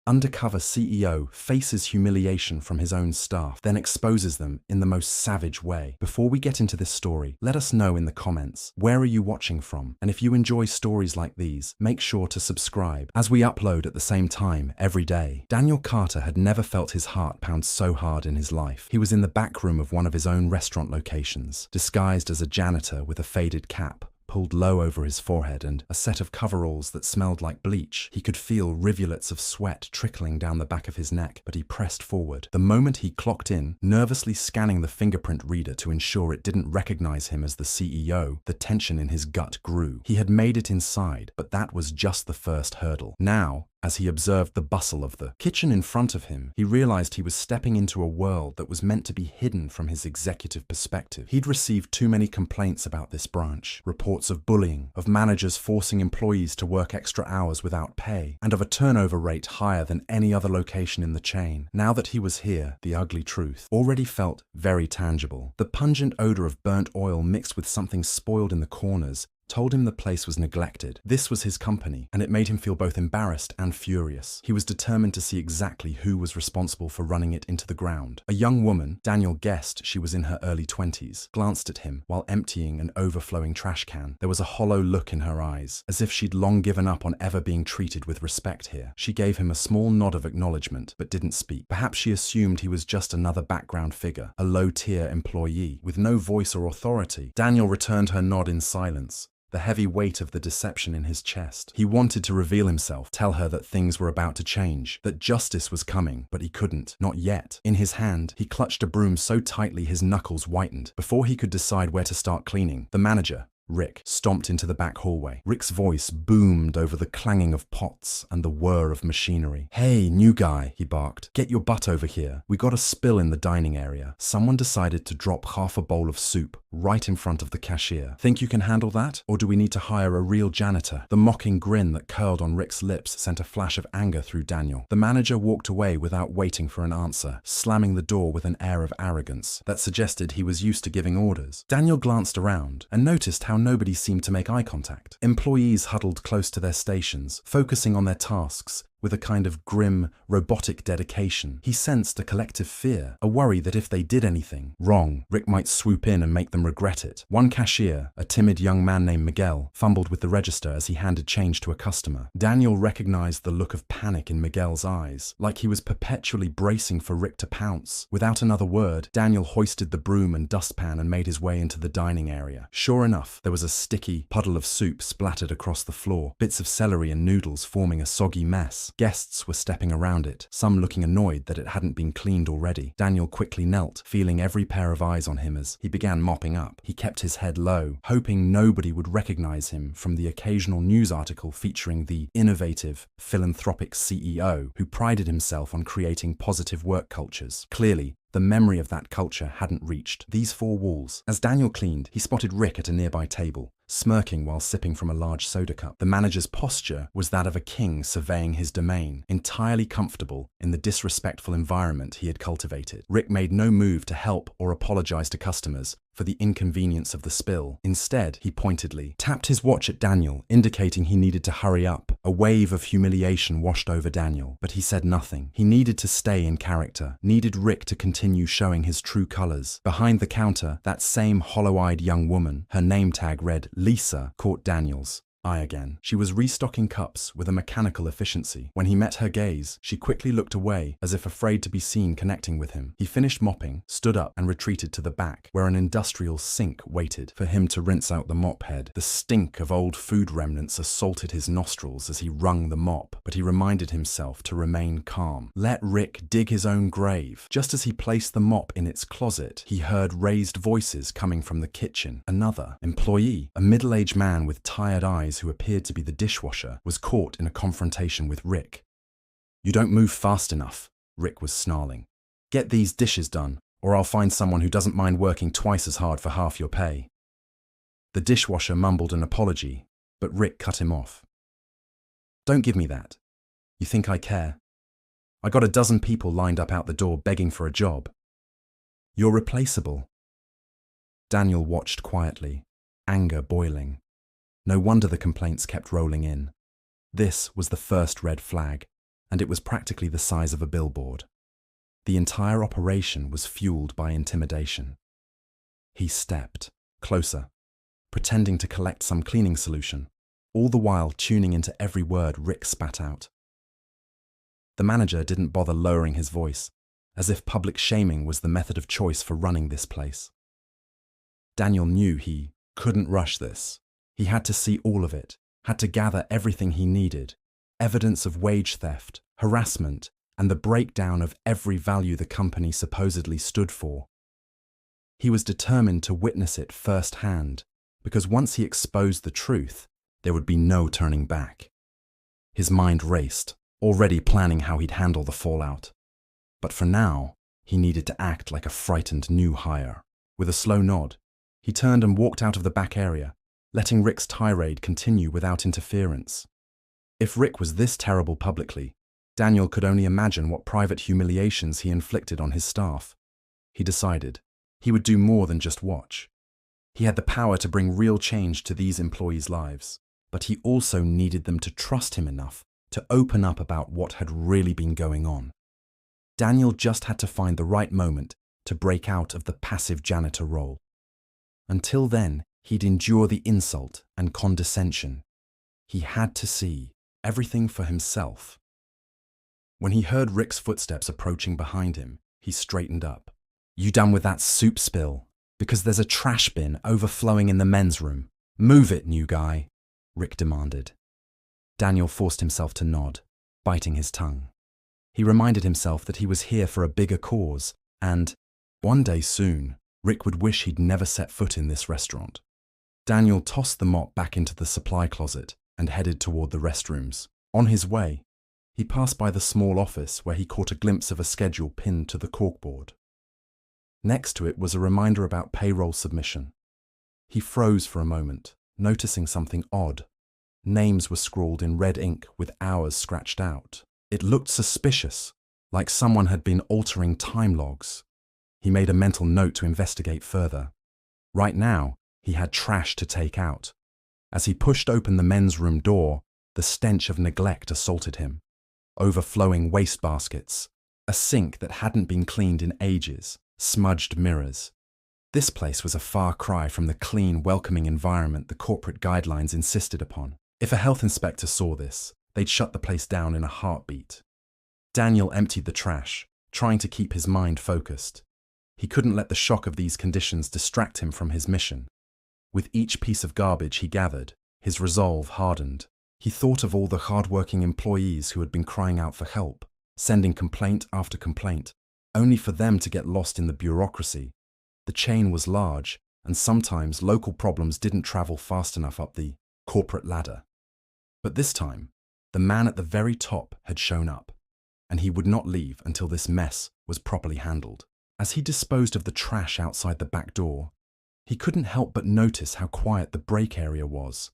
Undercover CEO faces humiliation from his own staff, then exposes them in the most savage way. Before we get into this story, let us know in the comments, where are you watching from? And if you enjoy stories like these, make sure to subscribe, as we upload at the same time every day. Daniel Carter had never felt his heart pound so hard in his life. He was in the back room of one of his own restaurant locations, disguised as a janitor with a faded cap pulled low over his forehead and a set of coveralls that smelled like bleach. He could feel rivulets of sweat trickling down the back of his neck, but he pressed forward. The moment he clocked in, nervously scanning the fingerprint reader to ensure it didn't recognize him as the CEO, the tension in his gut grew. He had made it inside, but that was just the first hurdle. Now, as he observed the bustle of the kitchen in front of him, he realized he was stepping into a world that was meant to be hidden from his executive perspective. He'd received too many complaints about this branch, reports of bullying, of managers forcing employees to work extra hours without pay, and of a turnover rate higher than any other location in the chain. Now that he was here, the ugly truth already felt very tangible. The pungent odor of burnt oil mixed with something spoiled in the corners told him the place was neglected. This was his company, and it made him feel both embarrassed and furious. He was determined to see exactly who was responsible for running it into the ground. A young woman, Daniel guessed she was in her early 20s, glanced at him while emptying an overflowing trash can. There was a hollow look in her eyes, as if she'd long given up on ever being treated with respect here. She gave him a small nod of acknowledgement, but didn't speak. Perhaps she assumed he was just another background figure, a low-tier employee, with no voice or authority. Daniel returned her nod in silence, the heavy weight of the deception in his chest. He wanted to reveal himself, tell her that things were about to change, that justice was coming, but he couldn't. Not yet. In his hand, he clutched a broom so tightly his knuckles whitened. Before he could decide where to start cleaning, the manager, Rick, stomped into the back hallway. Rick's voice boomed over the clanging of pots and the whir of machinery. "Hey, new guy," he barked. "Get your butt over here. We got a spill in the dining area. Someone decided to drop half a bowl of soup right in front of the cashier. Think you can handle that? Or do we need to hire a real janitor?" The mocking grin that curled on Rick's lips sent a flash of anger through Daniel. The manager walked away without waiting for an answer, slamming the door with an air of arrogance that suggested he was used to giving orders. Daniel glanced around and noticed how nobody seemed to make eye contact. Employees huddled close to their stations, focusing on their tasks with a kind of grim, robotic dedication. He sensed a collective fear, a worry that if they did anything wrong, Rick might swoop in and make them regret it. One cashier, a timid young man named Miguel, fumbled with the register as he handed change to a customer. Daniel recognized the look of panic in Miguel's eyes, like he was perpetually bracing for Rick to pounce. Without another word, Daniel hoisted the broom and dustpan and made his way into the dining area. Sure enough, there was a sticky puddle of soup splattered across the floor, bits of celery and noodles forming a soggy mess. Guests were stepping around it, some looking annoyed that it hadn't been cleaned already. Daniel quickly knelt, feeling every pair of eyes on him as he began mopping up. He kept his head low, hoping nobody would recognize him from the occasional news article featuring the innovative, philanthropic CEO who prided himself on creating positive work cultures. Clearly, the memory of that culture hadn't reached these four walls. As Daniel cleaned, he spotted Rick at a nearby table, smirking while sipping from a large soda cup. The manager's posture was that of a king surveying his domain, entirely comfortable in the disrespectful environment he had cultivated. Rick made no move to help or apologize to customers for the inconvenience of the spill. Instead, he pointedly tapped his watch at Daniel, indicating he needed to hurry up. A wave of humiliation washed over Daniel, but he said nothing. He needed to stay in character, needed Rick to continue showing his true colors. Behind the counter, that same hollow-eyed young woman, her name tag read Lisa, caught Daniel's eye again. She was restocking cups with a mechanical efficiency. When he met her gaze, she quickly looked away, as if afraid to be seen connecting with him. He finished mopping, stood up, and retreated to the back, where an industrial sink waited for him to rinse out the mop head. The stink of old food remnants assaulted his nostrils as he wrung the mop, but he reminded himself to remain calm. Let Rick dig his own grave. Just as he placed the mop in its closet, he heard raised voices coming from the kitchen. Another employee, a middle-aged man with tired eyes who appeared to be the dishwasher, was caught in a confrontation with Rick. "You don't move fast enough," Rick was snarling. "Get these dishes done, or I'll find someone who doesn't mind working twice as hard for half your pay." The dishwasher mumbled an apology, but Rick cut him off. "Don't give me that. You think I care? I got a dozen people lined up out the door begging for a job. You're replaceable." Daniel watched quietly, anger boiling. No wonder the complaints kept rolling in. This was the first red flag. and it was practically the size of a billboard. The entire operation was fueled by intimidation. He stepped closer, pretending to collect some cleaning solution, all the while tuning into every word Rick spat out. The manager didn't bother lowering his voice, as if public shaming was the method of choice for running this place. Daniel knew he couldn't rush this. He had to see all of it, had to gather everything he needed, evidence of wage theft, harassment, and the breakdown of every value the company supposedly stood for. He was determined to witness it firsthand, because once he exposed the truth, there would be no turning back. His mind raced, already planning how he'd handle the fallout. But for now, he needed to act like a frightened new hire. With a slow nod, he turned and walked out of the back area, letting Rick's tirade continue without interference. If Rick was this terrible publicly, Daniel could only imagine what private humiliations he inflicted on his staff. He decided he would do more than just watch. He had the power to bring real change to these employees' lives, but he also needed them to trust him enough to open up about what had really been going on. Daniel just had to find the right moment to break out of the passive janitor role. Until then, he'd endure the insult and condescension. He had to see everything for himself. When he heard Rick's footsteps approaching behind him, he straightened up. "You done with that soup spill? Because there's a trash bin overflowing in the men's room. Move it, new guy," Rick demanded. Daniel forced himself to nod, biting his tongue. He reminded himself that he was here for a bigger cause, and one day soon, Rick would wish he'd never set foot in this restaurant. Daniel tossed the mop back into the supply closet and headed toward the restrooms. On his way, he passed by the small office where he caught a glimpse of a schedule pinned to the corkboard. Next to it was a reminder about payroll submission. He froze for a moment, noticing something odd. Names were scrawled in red ink with hours scratched out. It looked suspicious, like someone had been altering time logs. He made a mental note to investigate further. Right now, he had trash to take out. As he pushed open the men's room door, the stench of neglect assaulted him. Overflowing wastebaskets, a sink that hadn't been cleaned in ages, smudged mirrors. This place was a far cry from the clean, welcoming environment the corporate guidelines insisted upon. If a health inspector saw this, they'd shut the place down in a heartbeat. Daniel emptied the trash, trying to keep his mind focused. He couldn't let the shock of these conditions distract him from his mission. With each piece of garbage he gathered, his resolve hardened. He thought of all the hard-working employees who had been crying out for help, sending complaint after complaint, only for them to get lost in the bureaucracy. The chain was large, and sometimes local problems didn't travel fast enough up the corporate ladder. But this time, the man at the very top had shown up, and he would not leave until this mess was properly handled. As he disposed of the trash outside the back door, he couldn't help but notice how quiet the break area was.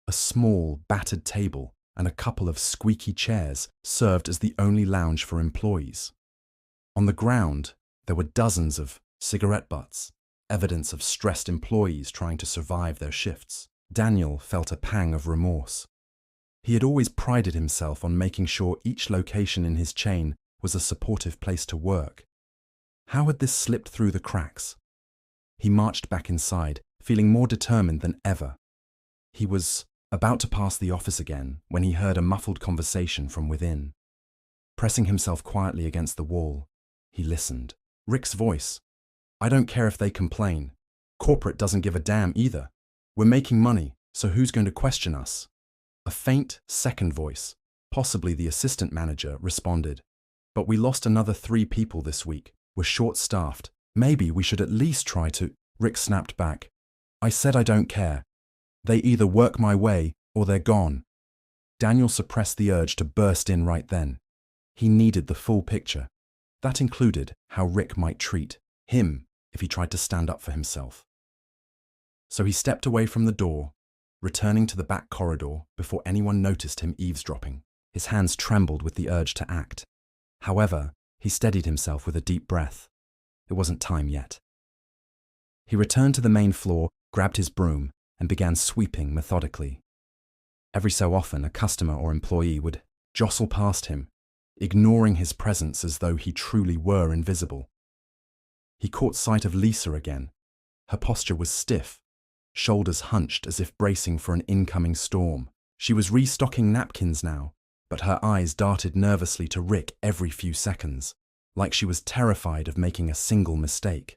A small, battered table and a couple of squeaky chairs served as the only lounge for employees. On the ground, there were dozens of cigarette butts, evidence of stressed employees trying to survive their shifts. Daniel felt a pang of remorse. He had always prided himself on making sure each location in his chain was a supportive place to work. How had this slipped through the cracks? He marched back inside, feeling more determined than ever. He was about to pass the office again when he heard a muffled conversation from within. Pressing himself quietly against the wall, he listened. Rick's voice. "I don't care if they complain. Corporate doesn't give a damn either. We're making money, so who's going to question us?" A faint second voice, possibly the assistant manager, responded. "But we lost another 3 people this week. We're short-staffed. Maybe we should at least try to..." Rick snapped back. "I said I don't care. They either work my way or they're gone." Daniel suppressed the urge to burst in right then. He needed the full picture. That included how Rick might treat him if he tried to stand up for himself. So he stepped away from the door, returning to the back corridor before anyone noticed him eavesdropping. His hands trembled with the urge to act. However, he steadied himself with a deep breath. It wasn't time yet. He returned to the main floor, grabbed his broom, and began sweeping methodically. Every so often, a customer or employee would jostle past him, ignoring his presence as though he truly were invisible. He caught sight of Lisa again. Her posture was stiff, shoulders hunched as if bracing for an incoming storm. She was restocking napkins now, but her eyes darted nervously to Rick every few seconds, like she was terrified of making a single mistake.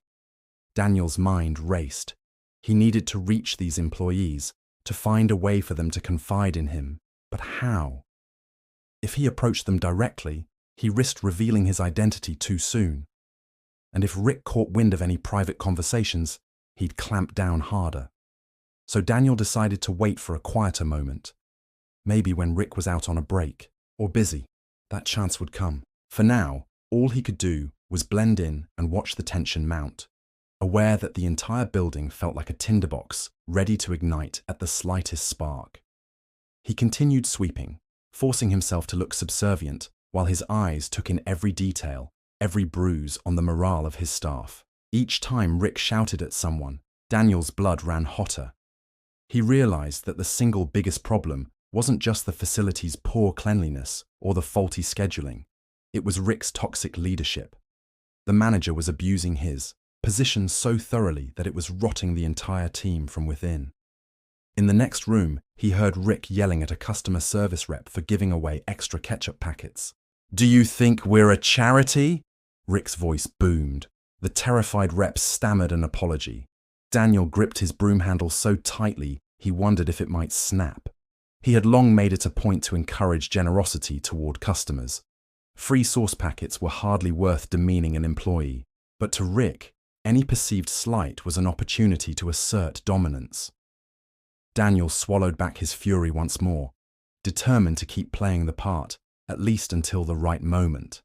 Daniel's mind raced. He needed to reach these employees, to find a way for them to confide in him. But how? If he approached them directly, he risked revealing his identity too soon. And if Rick caught wind of any private conversations, he'd clamp down harder. So Daniel decided to wait for a quieter moment. Maybe when Rick was out on a break, or busy, that chance would come. For now, all he could do was blend in and watch the tension mount, aware that the entire building felt like a tinderbox, ready to ignite at the slightest spark. He continued sweeping, forcing himself to look subservient, while his eyes took in every detail, every bruise on the morale of his staff. Each time Rick shouted at someone, Daniel's blood ran hotter. He realized that the single biggest problem wasn't just the facility's poor cleanliness or the faulty scheduling. It was Rick's toxic leadership. The manager was abusing his position so thoroughly that it was rotting the entire team from within. In the next room, he heard Rick yelling at a customer service rep for giving away extra ketchup packets. "Do you think we're a charity?" Rick's voice boomed. The terrified rep stammered an apology. Daniel gripped his broom handle so tightly he wondered if it might snap. He had long made it a point to encourage generosity toward customers. Free sauce packets were hardly worth demeaning an employee, but to Rick, any perceived slight was an opportunity to assert dominance. Daniel swallowed back his fury once more, determined to keep playing the part, at least until the right moment.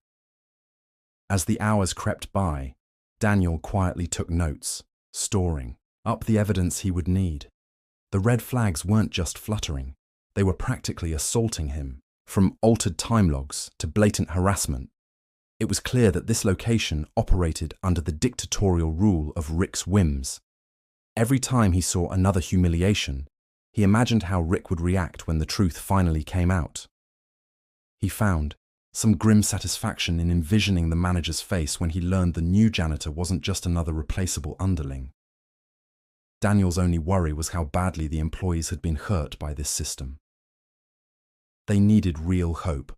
As the hours crept by, Daniel quietly took notes, storing up the evidence he would need. The red flags weren't just fluttering, they were practically assaulting him, from altered time logs to blatant harassment. It was clear that this location operated under the dictatorial rule of Rick's whims. Every time he saw another humiliation, he imagined how Rick would react when the truth finally came out. He found some grim satisfaction in envisioning the manager's face when he learned the new janitor wasn't just another replaceable underling. Daniel's only worry was how badly the employees had been hurt by this system. They needed real hope,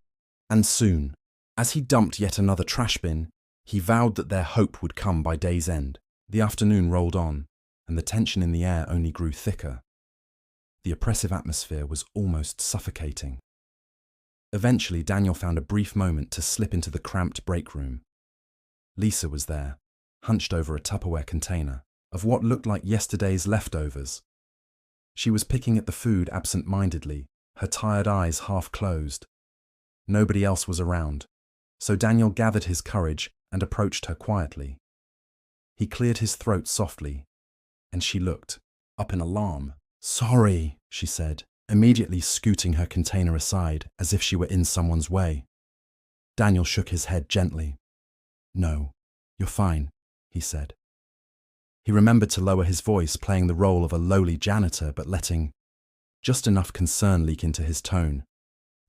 and soon. As he dumped yet another trash bin, he vowed that their hope would come by day's end. The afternoon rolled on, and the tension in the air only grew thicker. The oppressive atmosphere was almost suffocating. Eventually, Daniel found a brief moment to slip into the cramped break room. Lisa was there, hunched over a Tupperware container of what looked like yesterday's leftovers. She was picking at the food absent-mindedly, her tired eyes half closed. Nobody else was around, so Daniel gathered his courage and approached her quietly. He cleared his throat softly, and she looked, up in alarm. "Sorry," she said, immediately scooting her container aside as if she were in someone's way. Daniel shook his head gently. "No, you're fine," he said. He remembered to lower his voice, playing the role of a lowly janitor but letting just enough concern leak into his tone.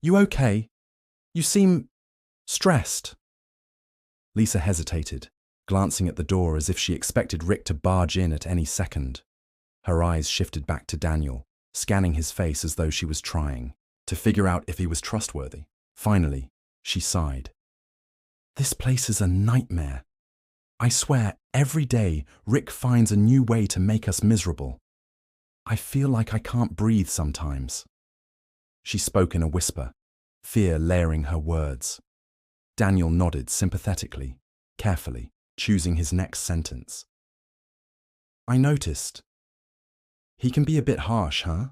"You okay? You seem stressed." Lisa hesitated, glancing at the door as if she expected Rick to barge in at any second. Her eyes shifted back to Daniel, scanning his face as though she was trying to figure out if he was trustworthy. Finally, she sighed. "This place is a nightmare. I swear, every day Rick finds a new way to make us miserable. I feel like I can't breathe sometimes." She spoke in a whisper, fear layering her words. Daniel nodded sympathetically, carefully, choosing his next sentence. "I noticed. He can be a bit harsh, huh?"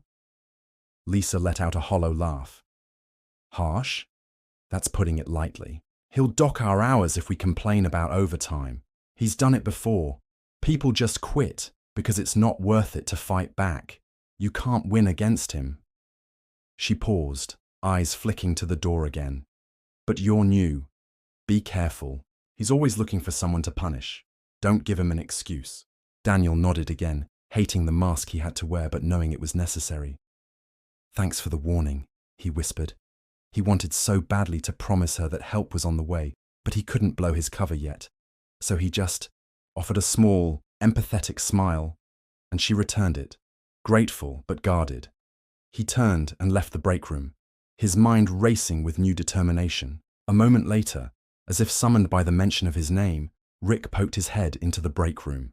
Lisa let out a hollow laugh. "Harsh? That's putting it lightly. He'll dock our hours if we complain about overtime. He's done it before. People just quit because it's not worth it to fight back. You can't win against him." She paused, eyes flicking to the door again. "But you're new. Be careful. He's always looking for someone to punish. Don't give him an excuse." Daniel nodded again, hating the mask he had to wear but knowing it was necessary. "Thanks for the warning," he whispered. He wanted so badly to promise her that help was on the way, but he couldn't blow his cover yet. So he just offered a small, empathetic smile, and she returned it, grateful but guarded. He turned and left the break room, his mind racing with new determination. A moment later, as if summoned by the mention of his name, Rick poked his head into the break room.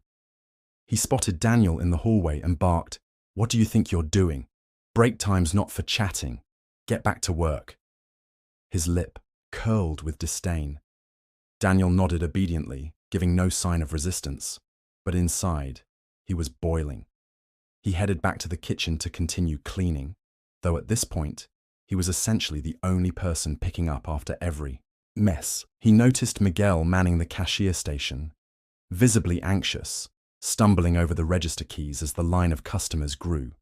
He spotted Daniel in the hallway and barked, "What do you think you're doing? Break time's not for chatting. Get back to work." His lip curled with disdain. Daniel nodded obediently, giving no sign of resistance, but inside, he was boiling. He headed back to the kitchen to continue cleaning, though at this point, he was essentially the only person picking up after every mess. He noticed Miguel manning the cashier station, visibly anxious, stumbling over the register keys as the line of customers grew.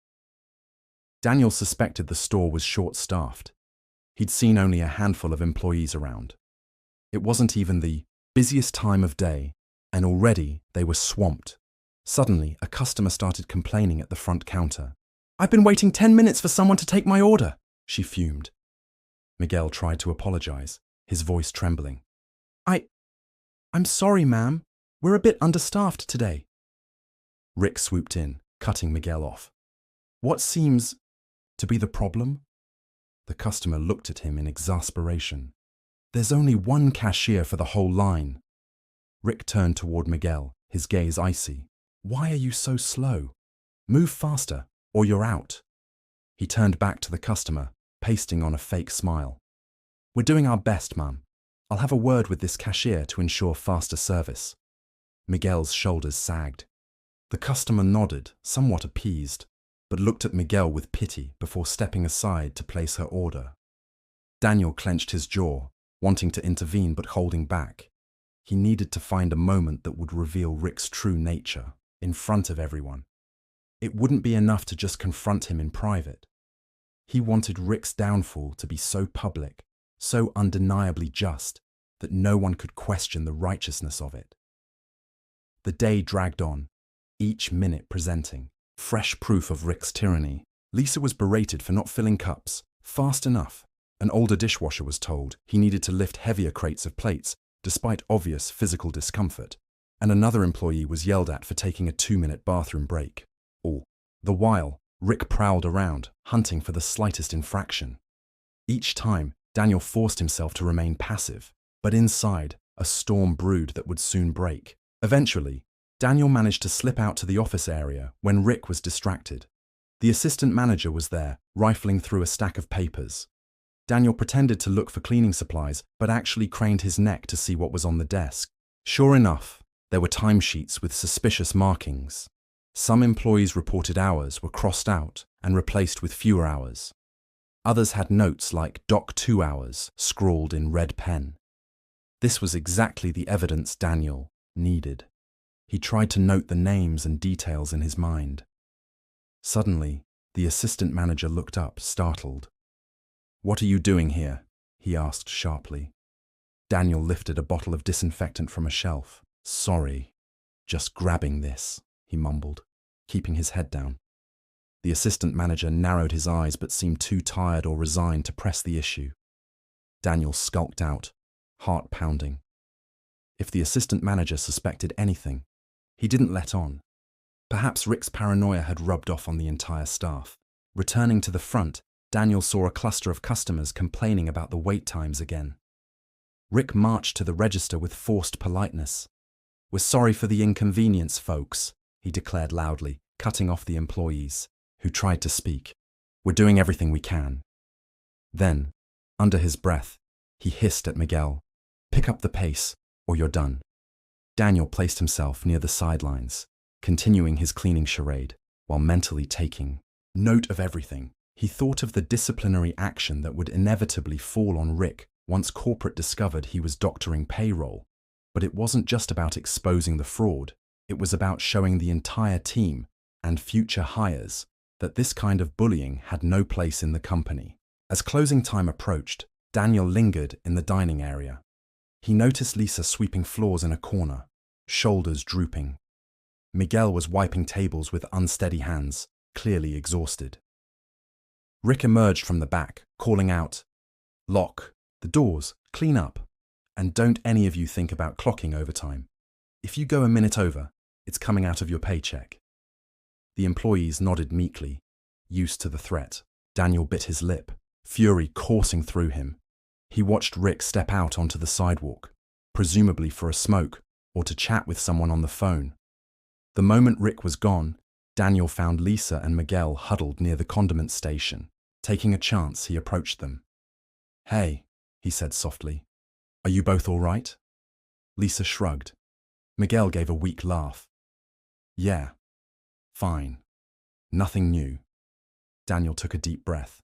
Daniel suspected the store was short-staffed. He'd seen only a handful of employees around. It wasn't even the busiest time of day, and already they were swamped. Suddenly, a customer started complaining at the front counter. "I've been waiting 10 minutes for someone to take my order," she fumed. Miguel tried to apologize, his voice trembling. I'm sorry, ma'am. We're a bit understaffed today." Rick swooped in, cutting Miguel off. "What seems to be the problem?" The customer looked at him in exasperation. "There's only one cashier for the whole line." Rick turned toward Miguel, his gaze icy. "Why are you so slow? Move faster, or you're out." He turned back to the customer, pasting on a fake smile. "We're doing our best, ma'am. I'll have a word with this cashier to ensure faster service." Miguel's shoulders sagged. The customer nodded, somewhat appeased, but looked at Miguel with pity before stepping aside to place her order. Daniel clenched his jaw, wanting to intervene but holding back. He needed to find a moment that would reveal Rick's true nature, in front of everyone. It wouldn't be enough to just confront him in private. He wanted Rick's downfall to be so public, so undeniably just, that no one could question the righteousness of it. The day dragged on, each minute presenting fresh proof of Rick's tyranny. Lisa was berated for not filling cups fast enough. An older dishwasher was told he needed to lift heavier crates of plates, despite obvious physical discomfort, and another employee was yelled at for taking a 2-minute bathroom break. All the while, Rick prowled around, hunting for the slightest infraction. Each time, Daniel forced himself to remain passive, but inside, a storm brewed that would soon break. Eventually, Daniel managed to slip out to the office area when Rick was distracted. The assistant manager was there, rifling through a stack of papers. Daniel pretended to look for cleaning supplies, but actually craned his neck to see what was on the desk. Sure enough, there were timesheets with suspicious markings. Some employees' reported hours were crossed out and replaced with fewer hours. Others had notes like "Dock 2 hours" scrawled in red pen. This was exactly the evidence Daniel needed. He tried to note the names and details in his mind. Suddenly, the assistant manager looked up, startled. "What are you doing here?" he asked sharply. Daniel lifted a bottle of disinfectant from a shelf. "Sorry, just grabbing this," he mumbled, keeping his head down. The assistant manager narrowed his eyes but seemed too tired or resigned to press the issue. Daniel skulked out, heart pounding. If the assistant manager suspected anything, he didn't let on. Perhaps Rick's paranoia had rubbed off on the entire staff. Returning to the front, Daniel saw a cluster of customers complaining about the wait times again. Rick marched to the register with forced politeness. "We're sorry for the inconvenience, folks," he declared loudly, cutting off the employees, who tried to speak. "We're doing everything we can." Then, under his breath, he hissed at Miguel, "Pick up the pace, or you're done." Daniel placed himself near the sidelines, continuing his cleaning charade, while mentally taking note of everything. He thought of the disciplinary action that would inevitably fall on Rick once corporate discovered he was doctoring payroll. But it wasn't just about exposing the fraud, it was about showing the entire team and future hires that this kind of bullying had no place in the company. As closing time approached, Daniel lingered in the dining area. He noticed Lisa sweeping floors in a corner, shoulders drooping. Miguel was wiping tables with unsteady hands, clearly exhausted. Rick emerged from the back, calling out, Lock the doors, clean up, and don't any of you think about clocking overtime. If you go a minute over, it's coming out of your paycheck. The employees nodded meekly, used to the threat. Daniel bit his lip, fury coursing through him. He watched Rick step out onto the sidewalk, presumably for a smoke or to chat with someone on the phone. The moment Rick was gone, Daniel found Lisa and Miguel huddled near the condiment station. Taking a chance, he approached them. "Hey," he said softly. "Are you both all right?" Lisa shrugged. Miguel gave a weak laugh. "Yeah, fine. Nothing new." Daniel took a deep breath.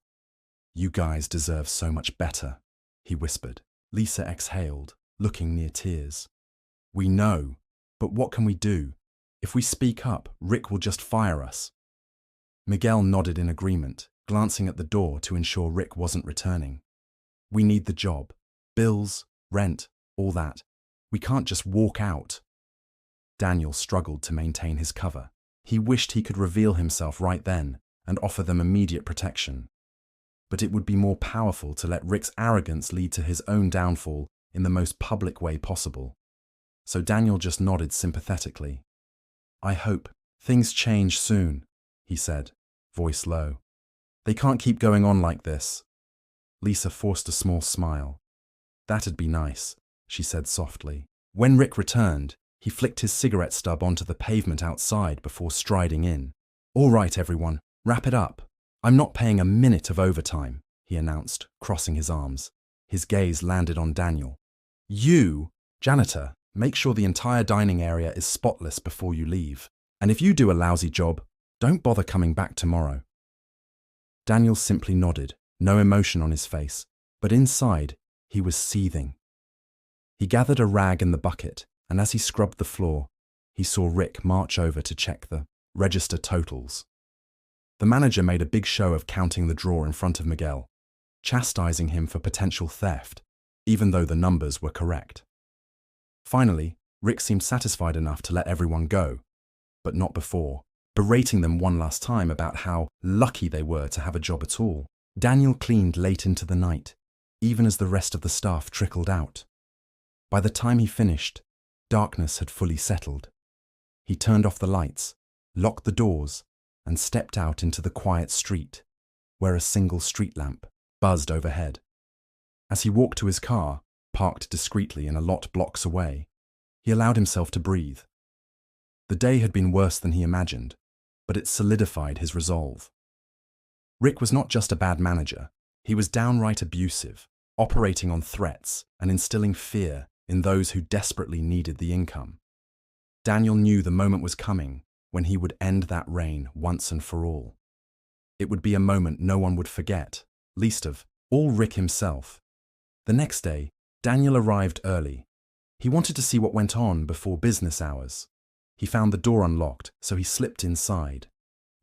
"You guys deserve so much better," he whispered. Lisa exhaled, looking near tears. "We know, but what can we do? If we speak up, Rick will just fire us." Miguel nodded in agreement, glancing at the door to ensure Rick wasn't returning. "We need the job. Bills, rent, all that. We can't just walk out." Daniel struggled to maintain his cover. He wished he could reveal himself right then and offer them immediate protection. But it would be more powerful to let Rick's arrogance lead to his own downfall in the most public way possible. So Daniel just nodded sympathetically. "I hope things change soon," he said, voice low. "They can't keep going on like this." Lisa forced a small smile. "That'd be nice," she said softly. When Rick returned, he flicked his cigarette stub onto the pavement outside before striding in. "All right, everyone, wrap it up. I'm not paying a minute of overtime," he announced, crossing his arms. His gaze landed on Daniel. "You, janitor, make sure the entire dining area is spotless before you leave. And if you do a lousy job, don't bother coming back tomorrow." Daniel simply nodded, no emotion on his face, but inside, he was seething. He gathered a rag and the bucket, and as he scrubbed the floor, he saw Rick march over to check the register totals. The manager made a big show of counting the drawer in front of Miguel, chastising him for potential theft, even though the numbers were correct. Finally, Rick seemed satisfied enough to let everyone go, but not before, berating them one last time about how lucky they were to have a job at all. Daniel cleaned late into the night, even as the rest of the staff trickled out. By the time he finished, darkness had fully settled. He turned off the lights, locked the doors, and stepped out into the quiet street, where a single street lamp buzzed overhead. As he walked to his car, parked discreetly in a lot blocks away, he allowed himself to breathe. The day had been worse than he imagined, but it solidified his resolve. Rick was not just a bad manager, he was downright abusive, operating on threats and instilling fear in those who desperately needed the income. Daniel knew the moment was coming when he would end that reign once and for all. It would be a moment no one would forget, least of all Rick himself. The next day, Daniel arrived early. He wanted to see what went on before business hours. He found the door unlocked, so he slipped inside.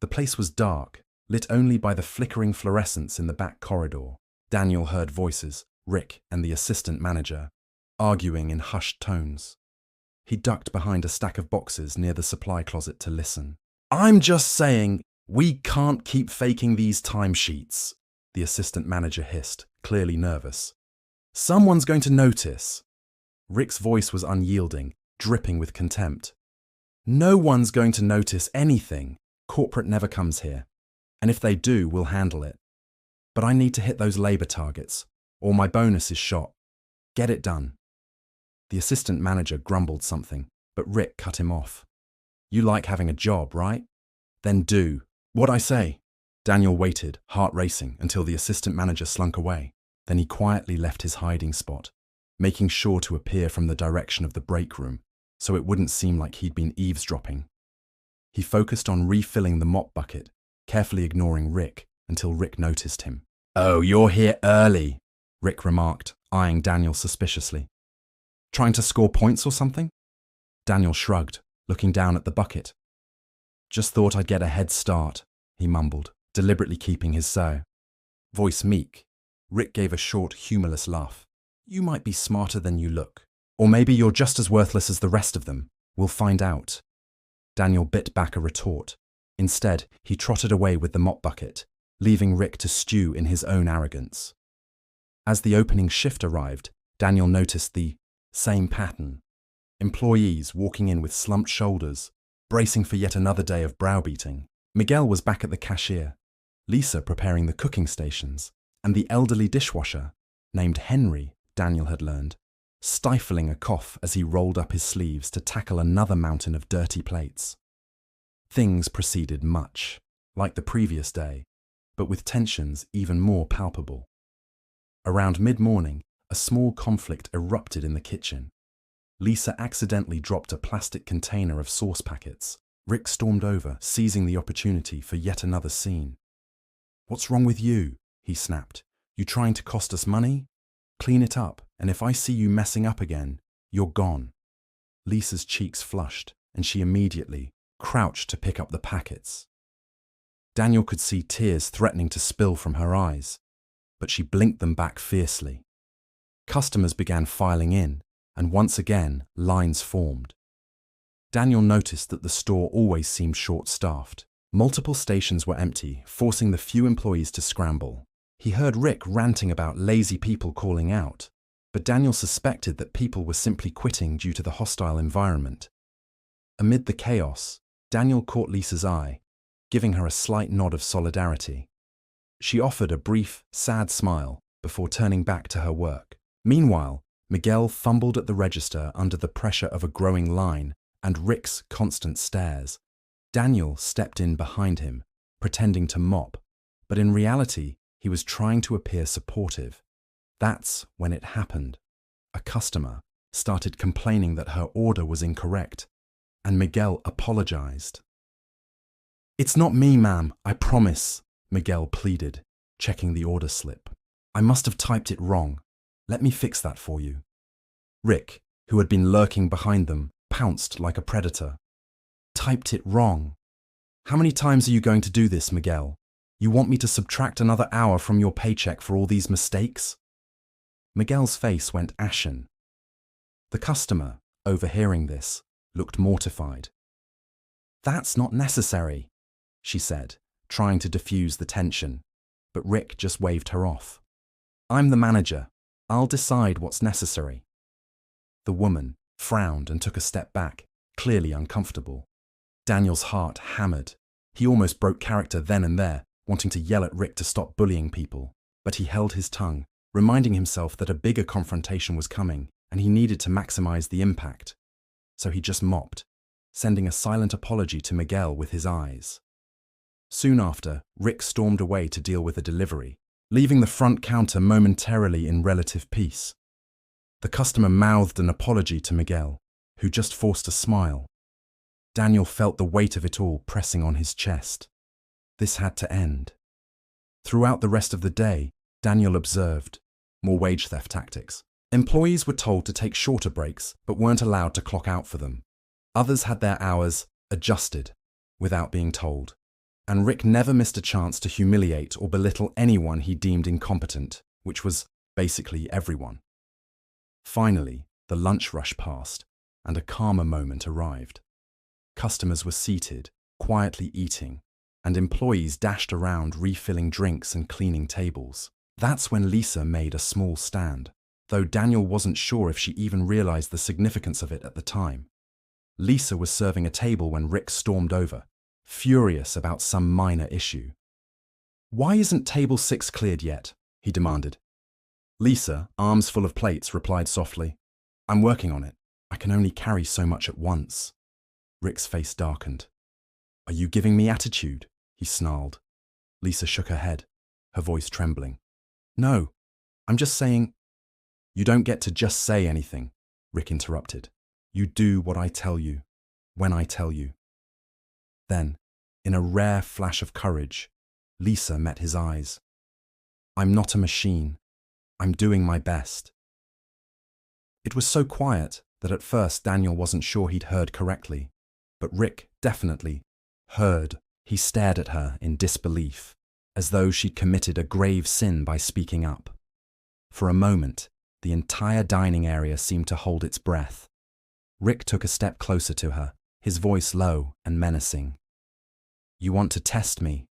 The place was dark, lit only by the flickering fluorescence in the back corridor. Daniel heard voices, Rick and the assistant manager, arguing in hushed tones. He ducked behind a stack of boxes near the supply closet to listen. "I'm just saying, we can't keep faking these timesheets," the assistant manager hissed, clearly nervous. "Someone's going to notice." Rick's voice was unyielding, dripping with contempt. "No one's going to notice anything. Corporate never comes here. And if they do, we'll handle it. But I need to hit those labor targets, or my bonus is shot. Get it done." The assistant manager grumbled something, but Rick cut him off. "You like having a job, right? Then do what I say." Daniel waited, heart racing, until the assistant manager slunk away. Then he quietly left his hiding spot, making sure to appear from the direction of the break room, so it wouldn't seem like he'd been eavesdropping. He focused on refilling the mop bucket, carefully ignoring Rick until Rick noticed him. "Oh, you're here early," Rick remarked, eyeing Daniel suspiciously. "Trying to score points or something?" Daniel shrugged, looking down at the bucket. "Just thought I'd get a head start," he mumbled, deliberately keeping his voice meek. Rick gave a short, humorless laugh. "You might be smarter than you look. Or maybe you're just as worthless as the rest of them. We'll find out." Daniel bit back a retort. Instead, he trotted away with the mop bucket, leaving Rick to stew in his own arrogance. As the opening shift arrived, Daniel noticed the same pattern. Employees walking in with slumped shoulders, bracing for yet another day of browbeating. Miguel was back at the cashier, Lisa preparing the cooking stations, and the elderly dishwasher, named Henry, Daniel had learned, stifling a cough as he rolled up his sleeves to tackle another mountain of dirty plates. Things proceeded much like the previous day, but with tensions even more palpable. Around mid-morning, a small conflict erupted in the kitchen. Lisa accidentally dropped a plastic container of sauce packets. Rick stormed over, seizing the opportunity for yet another scene. "What's wrong with you?" he snapped. "You trying to cost us money? Clean it up, and if I see you messing up again, you're gone." Lisa's cheeks flushed, and she immediately crouched to pick up the packets. Daniel could see tears threatening to spill from her eyes, but she blinked them back fiercely. Customers began filing in, and once again, lines formed. Daniel noticed that the store always seemed short-staffed. Multiple stations were empty, forcing the few employees to scramble. He heard Rick ranting about lazy people calling out, but Daniel suspected that people were simply quitting due to the hostile environment. Amid the chaos, Daniel caught Lisa's eye, giving her a slight nod of solidarity. She offered a brief, sad smile before turning back to her work. Meanwhile, Miguel fumbled at the register under the pressure of a growing line and Rick's constant stares. Daniel stepped in behind him, pretending to mop, but in reality, he was trying to appear supportive. That's when it happened. A customer started complaining that her order was incorrect, and Miguel apologized. "It's not me, ma'am, I promise," Miguel pleaded, checking the order slip. "I must have typed it wrong. Let me fix that for you." Rick, who had been lurking behind them, pounced like a predator. "Typed it wrong. How many times are you going to do this, Miguel? You want me to subtract another hour from your paycheck for all these mistakes?" Miguel's face went ashen. The customer, overhearing this, looked mortified. "That's not necessary," she said, trying to diffuse the tension, but Rick just waved her off. "I'm the manager. I'll decide what's necessary." The woman frowned and took a step back, clearly uncomfortable. Daniel's heart hammered. He almost broke character then and there, wanting to yell at Rick to stop bullying people, but he held his tongue, reminding himself that a bigger confrontation was coming and he needed to maximize the impact. So he just mopped, sending a silent apology to Miguel with his eyes. Soon after, Rick stormed away to deal with a delivery, leaving the front counter momentarily in relative peace. The customer mouthed an apology to Miguel, who just forced a smile. Daniel felt the weight of it all pressing on his chest. This had to end. Throughout the rest of the day, Daniel observed more wage theft tactics. Employees were told to take shorter breaks, but weren't allowed to clock out for them. Others had their hours adjusted without being told. And Rick never missed a chance to humiliate or belittle anyone he deemed incompetent, which was basically everyone. Finally, the lunch rush passed, and a calmer moment arrived. Customers were seated, quietly eating, and employees dashed around refilling drinks and cleaning tables. That's when Lisa made a small stand, though Daniel wasn't sure if she even realized the significance of it at the time. Lisa was serving a table when Rick stormed over, furious about some minor issue. "Why isn't table 6 cleared yet?" he demanded. Lisa, arms full of plates, replied softly, "I'm working on it. I can only carry so much at once." Rick's face darkened. "Are you giving me attitude?" he snarled. Lisa shook her head, her voice trembling. "No, I'm just saying—" "You don't get to just say anything," Rick interrupted. "You do what I tell you, when I tell you." Then, in a rare flash of courage, Lisa met his eyes. "I'm not a machine. I'm doing my best." It was so quiet that at first Daniel wasn't sure he'd heard correctly, but Rick definitely heard. He stared at her in disbelief, as though she'd committed a grave sin by speaking up. For a moment, the entire dining area seemed to hold its breath. Rick took a step closer to her, his voice low and menacing. "You want to test me?"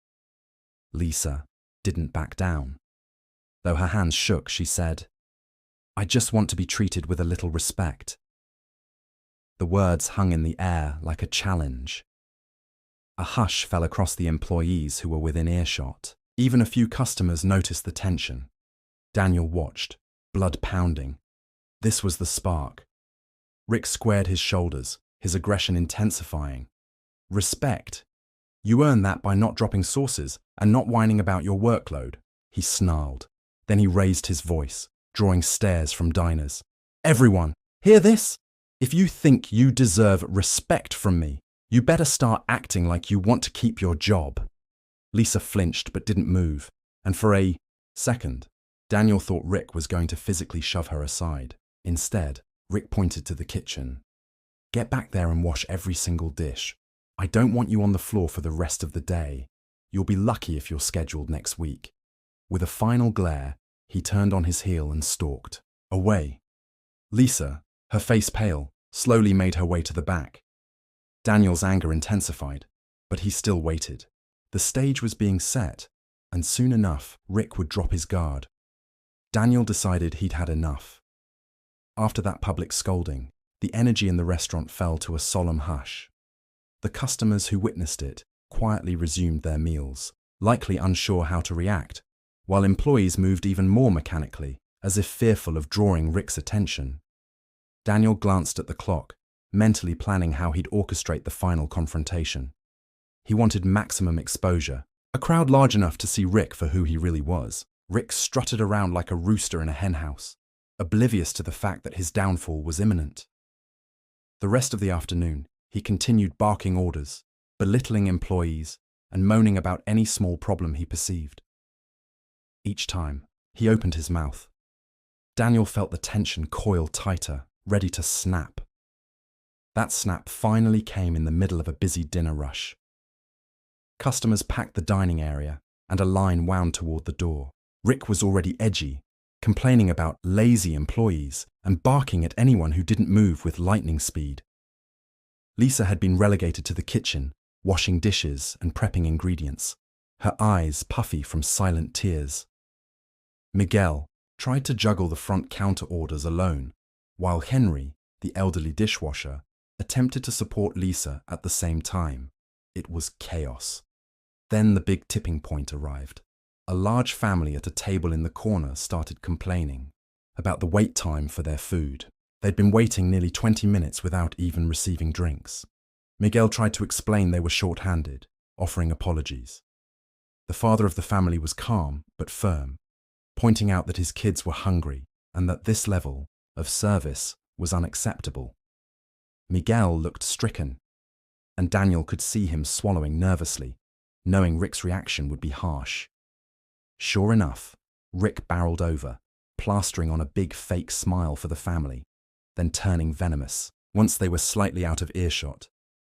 Lisa didn't back down. Though her hands shook, she said, "I just want to be treated with a little respect." The words hung in the air like a challenge. A hush fell across the employees who were within earshot. Even a few customers noticed the tension. Daniel watched, blood pounding. This was the spark. Rick squared his shoulders, his aggression intensifying. "Respect? You earn that by not dropping sauces and not whining about your workload," he snarled. Then he raised his voice, drawing stares from diners. "Everyone, hear this? If you think you deserve respect from me, you better start acting like you want to keep your job." Lisa flinched but didn't move, and for a second, Daniel thought Rick was going to physically shove her aside. Instead, Rick pointed to the kitchen. "Get back there and wash every single dish. I don't want you on the floor for the rest of the day. You'll be lucky if you're scheduled next week." With a final glare, he turned on his heel and stalked away. Lisa, her face pale, slowly made her way to the back. Daniel's anger intensified, but he still waited. The stage was being set, and soon enough, Rick would drop his guard. Daniel decided he'd had enough. After that public scolding, the energy in the restaurant fell to a solemn hush. The customers who witnessed it quietly resumed their meals, likely unsure how to react, while employees moved even more mechanically, as if fearful of drawing Rick's attention. Daniel glanced at the clock, mentally planning how he'd orchestrate the final confrontation. He wanted maximum exposure, a crowd large enough to see Rick for who he really was. Rick strutted around like a rooster in a henhouse, oblivious to the fact that his downfall was imminent. The rest of the afternoon, he continued barking orders, belittling employees, and moaning about any small problem he perceived. Each time, he opened his mouth. Daniel felt the tension coil tighter, ready to snap. That snap finally came in the middle of a busy dinner rush. Customers packed the dining area, and a line wound toward the door. Rick was already edgy, complaining about lazy employees and barking at anyone who didn't move with lightning speed. Lisa had been relegated to the kitchen, washing dishes and prepping ingredients, her eyes puffy from silent tears. Miguel tried to juggle the front counter orders alone, while Henry, the elderly dishwasher, attempted to support Lisa at the same time. It was chaos. Then the big tipping point arrived. A large family at a table in the corner started complaining about the wait time for their food. They'd been waiting nearly 20 minutes without even receiving drinks. Miguel tried to explain they were short-handed, offering apologies. The father of the family was calm but firm, pointing out that his kids were hungry and that this level of service was unacceptable. Miguel looked stricken, and Daniel could see him swallowing nervously, knowing Rick's reaction would be harsh. Sure enough, Rick barreled over, plastering on a big fake smile for the family, then turning venomous, once they were slightly out of earshot.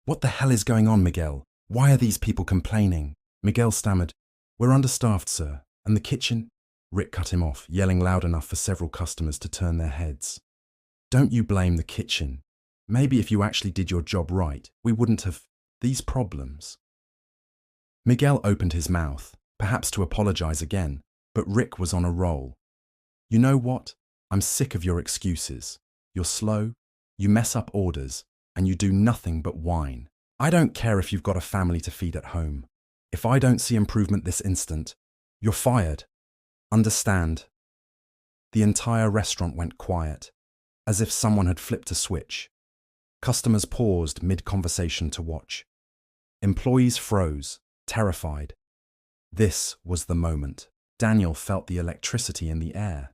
"What the hell is going on, Miguel? Why are these people complaining?" Miguel stammered, "We're understaffed, sir, and the kitchen—" Rick cut him off, yelling loud enough for several customers to turn their heads. "Don't you blame the kitchen. Maybe if you actually did your job right, we wouldn't have these problems." Miguel opened his mouth, perhaps to apologize again, but Rick was on a roll. "You know what? I'm sick of your excuses. You're slow, you mess up orders, and you do nothing but whine. I don't care if you've got a family to feed at home. If I don't see improvement this instant, you're fired. Understand?" The entire restaurant went quiet, as if someone had flipped a switch. Customers paused mid-conversation to watch. Employees froze, terrified. This was the moment. Daniel felt the electricity in the air,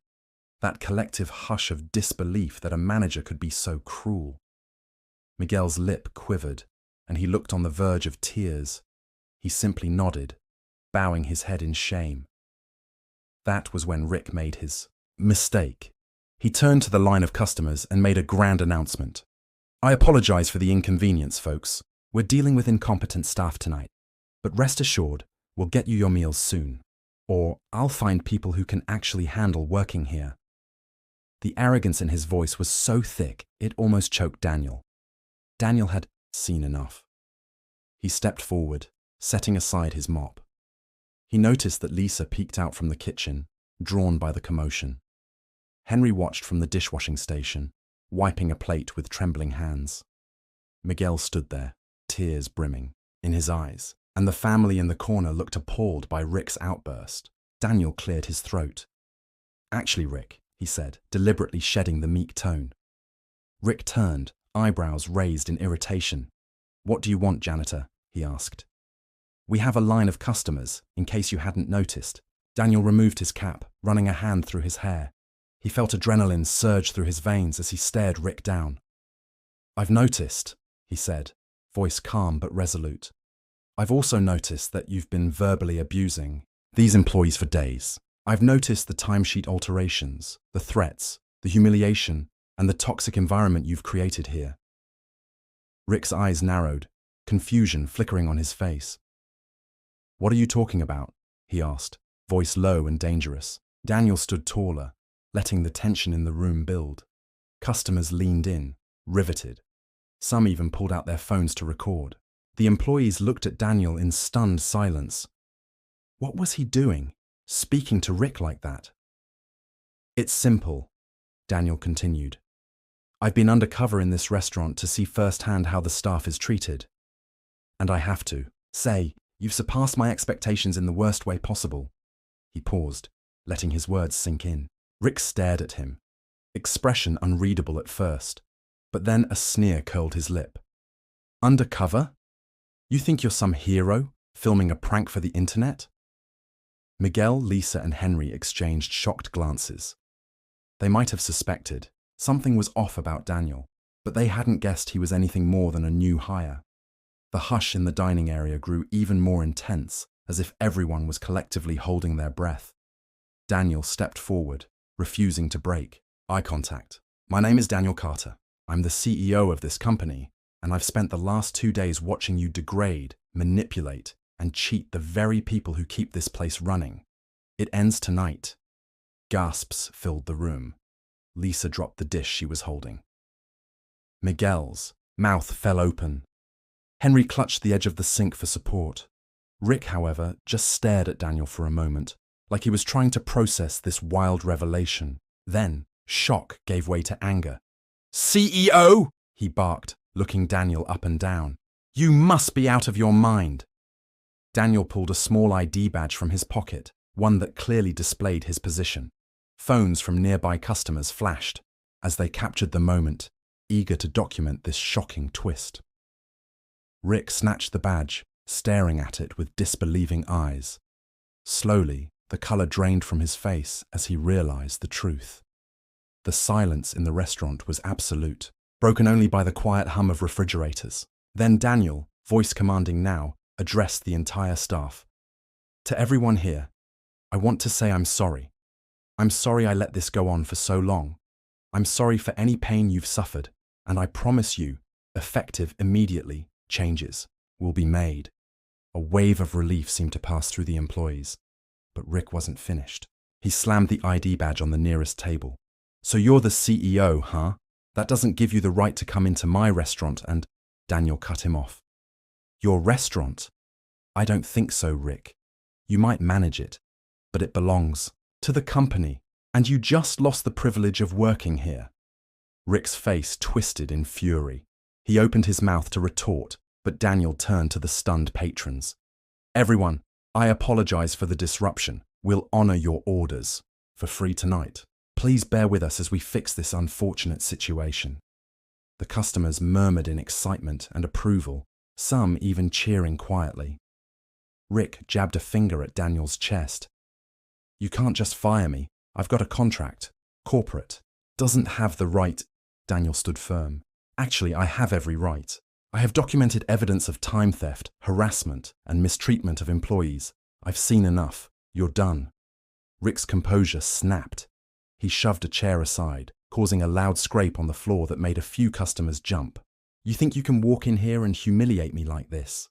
that collective hush of disbelief that a manager could be so cruel. Miguel's lip quivered, and he looked on the verge of tears. He simply nodded, bowing his head in shame. That was when Rick made his mistake. He turned to the line of customers and made a grand announcement. "I apologize for the inconvenience, folks. We're dealing with incompetent staff tonight. But rest assured, we'll get you your meals soon. Or I'll find people who can actually handle working here." The arrogance in his voice was so thick, it almost choked Daniel. Daniel had seen enough. He stepped forward, setting aside his mop. He noticed that Lisa peeked out from the kitchen, drawn by the commotion. Henry watched from the dishwashing station, wiping a plate with trembling hands. Miguel stood there, tears brimming in his eyes, and the family in the corner looked appalled by Rick's outburst. Daniel cleared his throat. "Actually, Rick," he said, deliberately shedding the meek tone. Rick turned, eyebrows raised in irritation. "What do you want, janitor?" he asked. "We have a line of customers, in case you hadn't noticed." Daniel removed his cap, running a hand through his hair. He felt adrenaline surge through his veins as he stared Rick down. "I've noticed," he said, voice calm but resolute. "I've also noticed that you've been verbally abusing these employees for days. I've noticed the timesheet alterations, the threats, the humiliation, and the toxic environment you've created here." Rick's eyes narrowed, confusion flickering on his face. "What are you talking about?" he asked, voice low and dangerous. Daniel stood taller, letting the tension in the room build. Customers leaned in, riveted. Some even pulled out their phones to record. The employees looked at Daniel in stunned silence. What was he doing, speaking to Rick like that? "It's simple," Daniel continued. "I've been undercover in this restaurant to see firsthand how the staff is treated. And I have to say, you've surpassed my expectations in the worst way possible." He paused, letting his words sink in. Rick stared at him, expression unreadable at first, but then a sneer curled his lip. "Undercover? You think you're some hero, filming a prank for the internet?" Miguel, Lisa, and Henry exchanged shocked glances. They might have suspected something was off about Daniel, but they hadn't guessed he was anything more than a new hire. The hush in the dining area grew even more intense, as if everyone was collectively holding their breath. Daniel stepped forward, refusing to break eye contact. "My name is Daniel Carter. I'm the CEO of this company, and I've spent the last 2 days watching you degrade, manipulate, and cheat the very people who keep this place running. It ends tonight." Gasps filled the room. Lisa dropped the dish she was holding. Miguel's mouth fell open. Henry clutched the edge of the sink for support. Rick, however, just stared at Daniel for a moment, like he was trying to process this wild revelation. Then, shock gave way to anger. "CEO!" he barked, looking Daniel up and down. "You must be out of your mind." Daniel pulled a small ID badge from his pocket, one that clearly displayed his position. Phones from nearby customers flashed as they captured the moment, eager to document this shocking twist. Rick snatched the badge, staring at it with disbelieving eyes. Slowly, the color drained from his face as he realized the truth. The silence in the restaurant was absolute, broken only by the quiet hum of refrigerators. Then Daniel, voice commanding now, addressed the entire staff. "To everyone here, I want to say I'm sorry. I'm sorry I let this go on for so long. I'm sorry for any pain you've suffered, and I promise you, effective immediately, changes will be made." A wave of relief seemed to pass through the employees, but Rick wasn't finished. He slammed the ID badge on the nearest table. "So you're the CEO, huh? That doesn't give you the right to come into my restaurant and—" Daniel cut him off. "Your restaurant? I don't think so, Rick. You might manage it, but it belongs to the company, and you just lost the privilege of working here." Rick's face twisted in fury. He opened his mouth to retort, but Daniel turned to the stunned patrons. "Everyone, I apologize for the disruption. We'll honor your orders for free tonight. Please bear with us as we fix this unfortunate situation." The customers murmured in excitement and approval, some even cheering quietly. Rick jabbed a finger at Daniel's chest. "You can't just fire me. I've got a contract. Corporate doesn't have the right." Daniel stood firm. "Actually, I have every right. I have documented evidence of time theft, harassment, and mistreatment of employees. I've seen enough. You're done." Rick's composure snapped. He shoved a chair aside, causing a loud scrape on the floor that made a few customers jump. "You think you can walk in here and humiliate me like this?"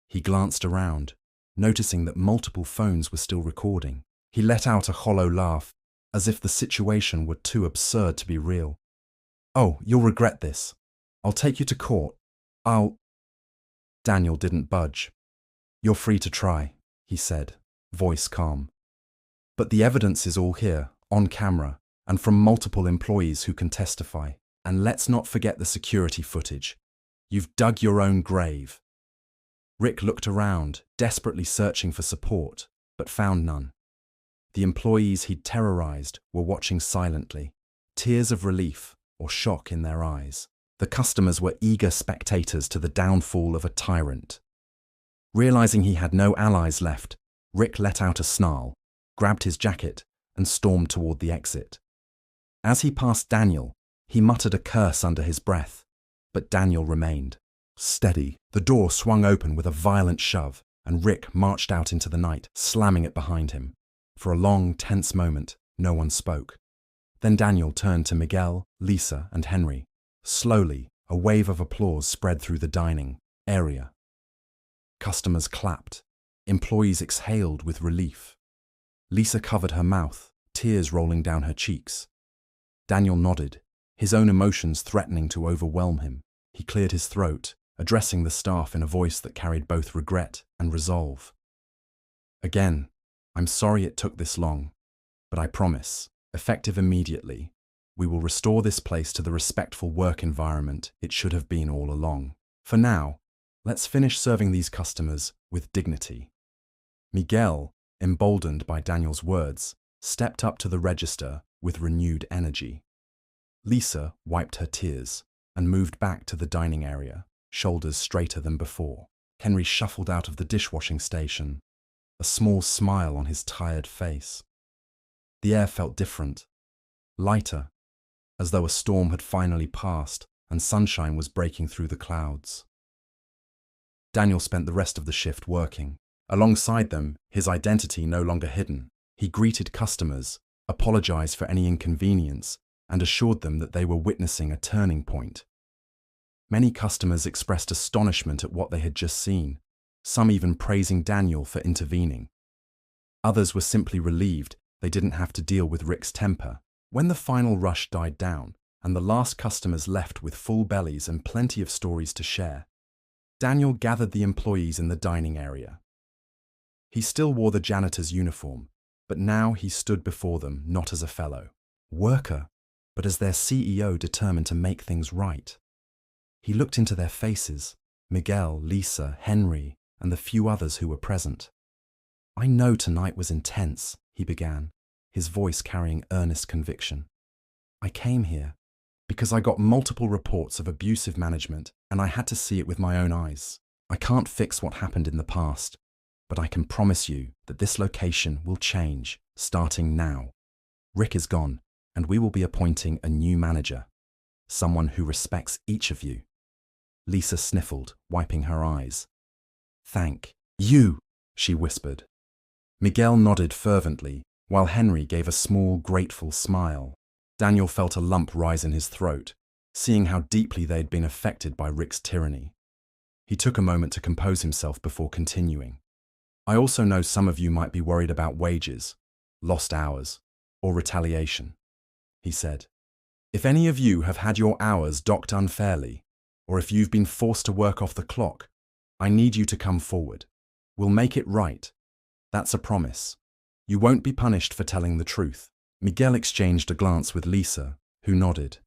He glanced around, noticing that multiple phones were still recording. He let out a hollow laugh, as if the situation were too absurd to be real. "Oh, you'll regret this. I'll take you to court. Daniel didn't budge. "You're free to try," he said, voice calm. But the evidence is all here, on camera, and from multiple employees who can testify. And let's not forget the security footage. You've dug your own grave. Rick looked around, desperately searching for support, but found none. The employees he'd terrorized were watching silently, tears of relief or shock in their eyes. The customers were eager spectators to the downfall of a tyrant. Realizing he had no allies left, Rick let out a snarl, grabbed his jacket, and stormed toward the exit. As he passed Daniel, he muttered a curse under his breath, but Daniel remained steady. The door swung open with a violent shove, and Rick marched out into the night, slamming it behind him. For a long, tense moment, no one spoke. Then Daniel turned to Miguel, Lisa, and Henry. Slowly, a wave of applause spread through the dining area. Customers clapped. Employees exhaled with relief. Lisa covered her mouth, tears rolling down her cheeks. Daniel nodded, his own emotions threatening to overwhelm him. He cleared his throat, addressing the staff in a voice that carried both regret and resolve. Again, I'm sorry it took this long, but I promise, effective immediately, we will restore this place to the respectful work environment it should have been all along. For now, let's finish serving these customers with dignity. Miguel, emboldened by Daniel's words, stepped up to the register with renewed energy. Lisa wiped her tears and moved back to the dining area, shoulders straighter than before. Henry shuffled out of the dishwashing station, a small smile on his tired face. The air felt different, lighter, as though a storm had finally passed and sunshine was breaking through the clouds. Daniel spent the rest of the shift working. Alongside them, his identity no longer hidden. He greeted customers, apologized for any inconvenience, and assured them that they were witnessing a turning point. Many customers expressed astonishment at what they had just seen, some even praising Daniel for intervening. Others were simply relieved they didn't have to deal with Rick's temper. When the final rush died down, and the last customers left with full bellies and plenty of stories to share, Daniel gathered the employees in the dining area. He still wore the janitor's uniform, but now he stood before them not as a fellow worker, but as their CEO determined to make things right. He looked into their faces, Miguel, Lisa, Henry, and the few others who were present. I know tonight was intense, he began, his voice carrying earnest conviction. I came here because I got multiple reports of abusive management and I had to see it with my own eyes. I can't fix what happened in the past, but I can promise you that this location will change starting now. Rick is gone, and we will be appointing a new manager, someone who respects each of you. Lisa sniffled, wiping her eyes. Thank you, she whispered. Miguel nodded fervently, while Henry gave a small, grateful smile. Daniel felt a lump rise in his throat, seeing how deeply they had been affected by Rick's tyranny. He took a moment to compose himself before continuing. I also know some of you might be worried about wages, lost hours, or retaliation, he said. If any of you have had your hours docked unfairly, or if you've been forced to work off the clock, I need you to come forward. We'll make it right. That's a promise. You won't be punished for telling the truth. Miguel exchanged a glance with Lisa, who nodded.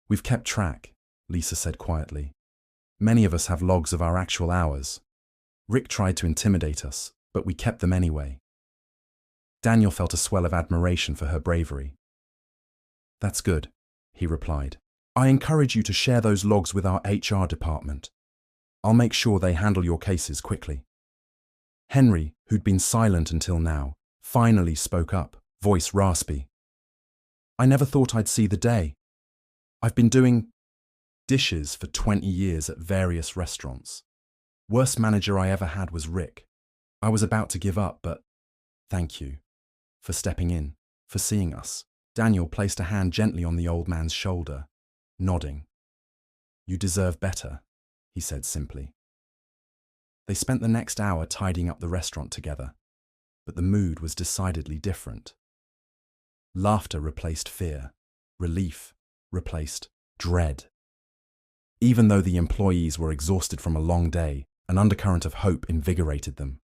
We've kept track, Lisa said quietly. Many of us have logs of our actual hours. Rick tried to intimidate us, but we kept them anyway. Daniel felt a swell of admiration for her bravery. That's good, he replied. I encourage you to share those logs with our HR department. I'll make sure they handle your cases quickly. Henry, who'd been silent until now, finally spoke up, voice raspy. I never thought I'd see the day. I've been doing dishes for 20 years at various restaurants. Worst manager I ever had was Rick. I was about to give up, but thank you for stepping in, for seeing us. Daniel placed a hand gently on the old man's shoulder, nodding. You deserve better, he said simply. They spent the next hour tidying up the restaurant together, but the mood was decidedly different. Laughter replaced fear, relief replaced dread. Even though the employees were exhausted from a long day, an undercurrent of hope invigorated them.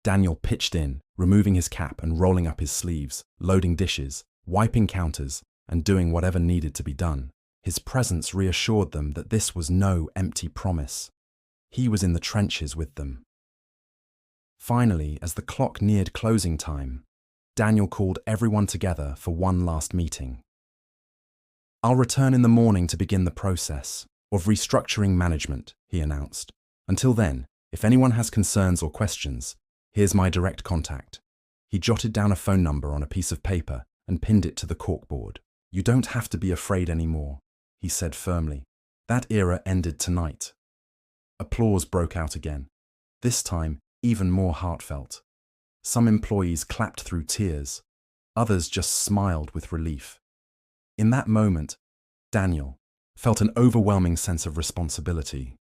Daniel pitched in, removing his cap and rolling up his sleeves, loading dishes, wiping counters, and doing whatever needed to be done. His presence reassured them that this was no empty promise. He was in the trenches with them. Finally, as the clock neared closing time, Daniel called everyone together for one last meeting. "I'll return in the morning to begin the process of restructuring management," he announced. "Until then, if anyone has concerns or questions, here's my direct contact." He jotted down a phone number on a piece of paper and pinned it to the corkboard. "You don't have to be afraid anymore," he said firmly. "That era ended tonight." Applause broke out again, this time even more heartfelt. Some employees clapped through tears, others just smiled with relief. In that moment, Daniel felt an overwhelming sense of responsibility.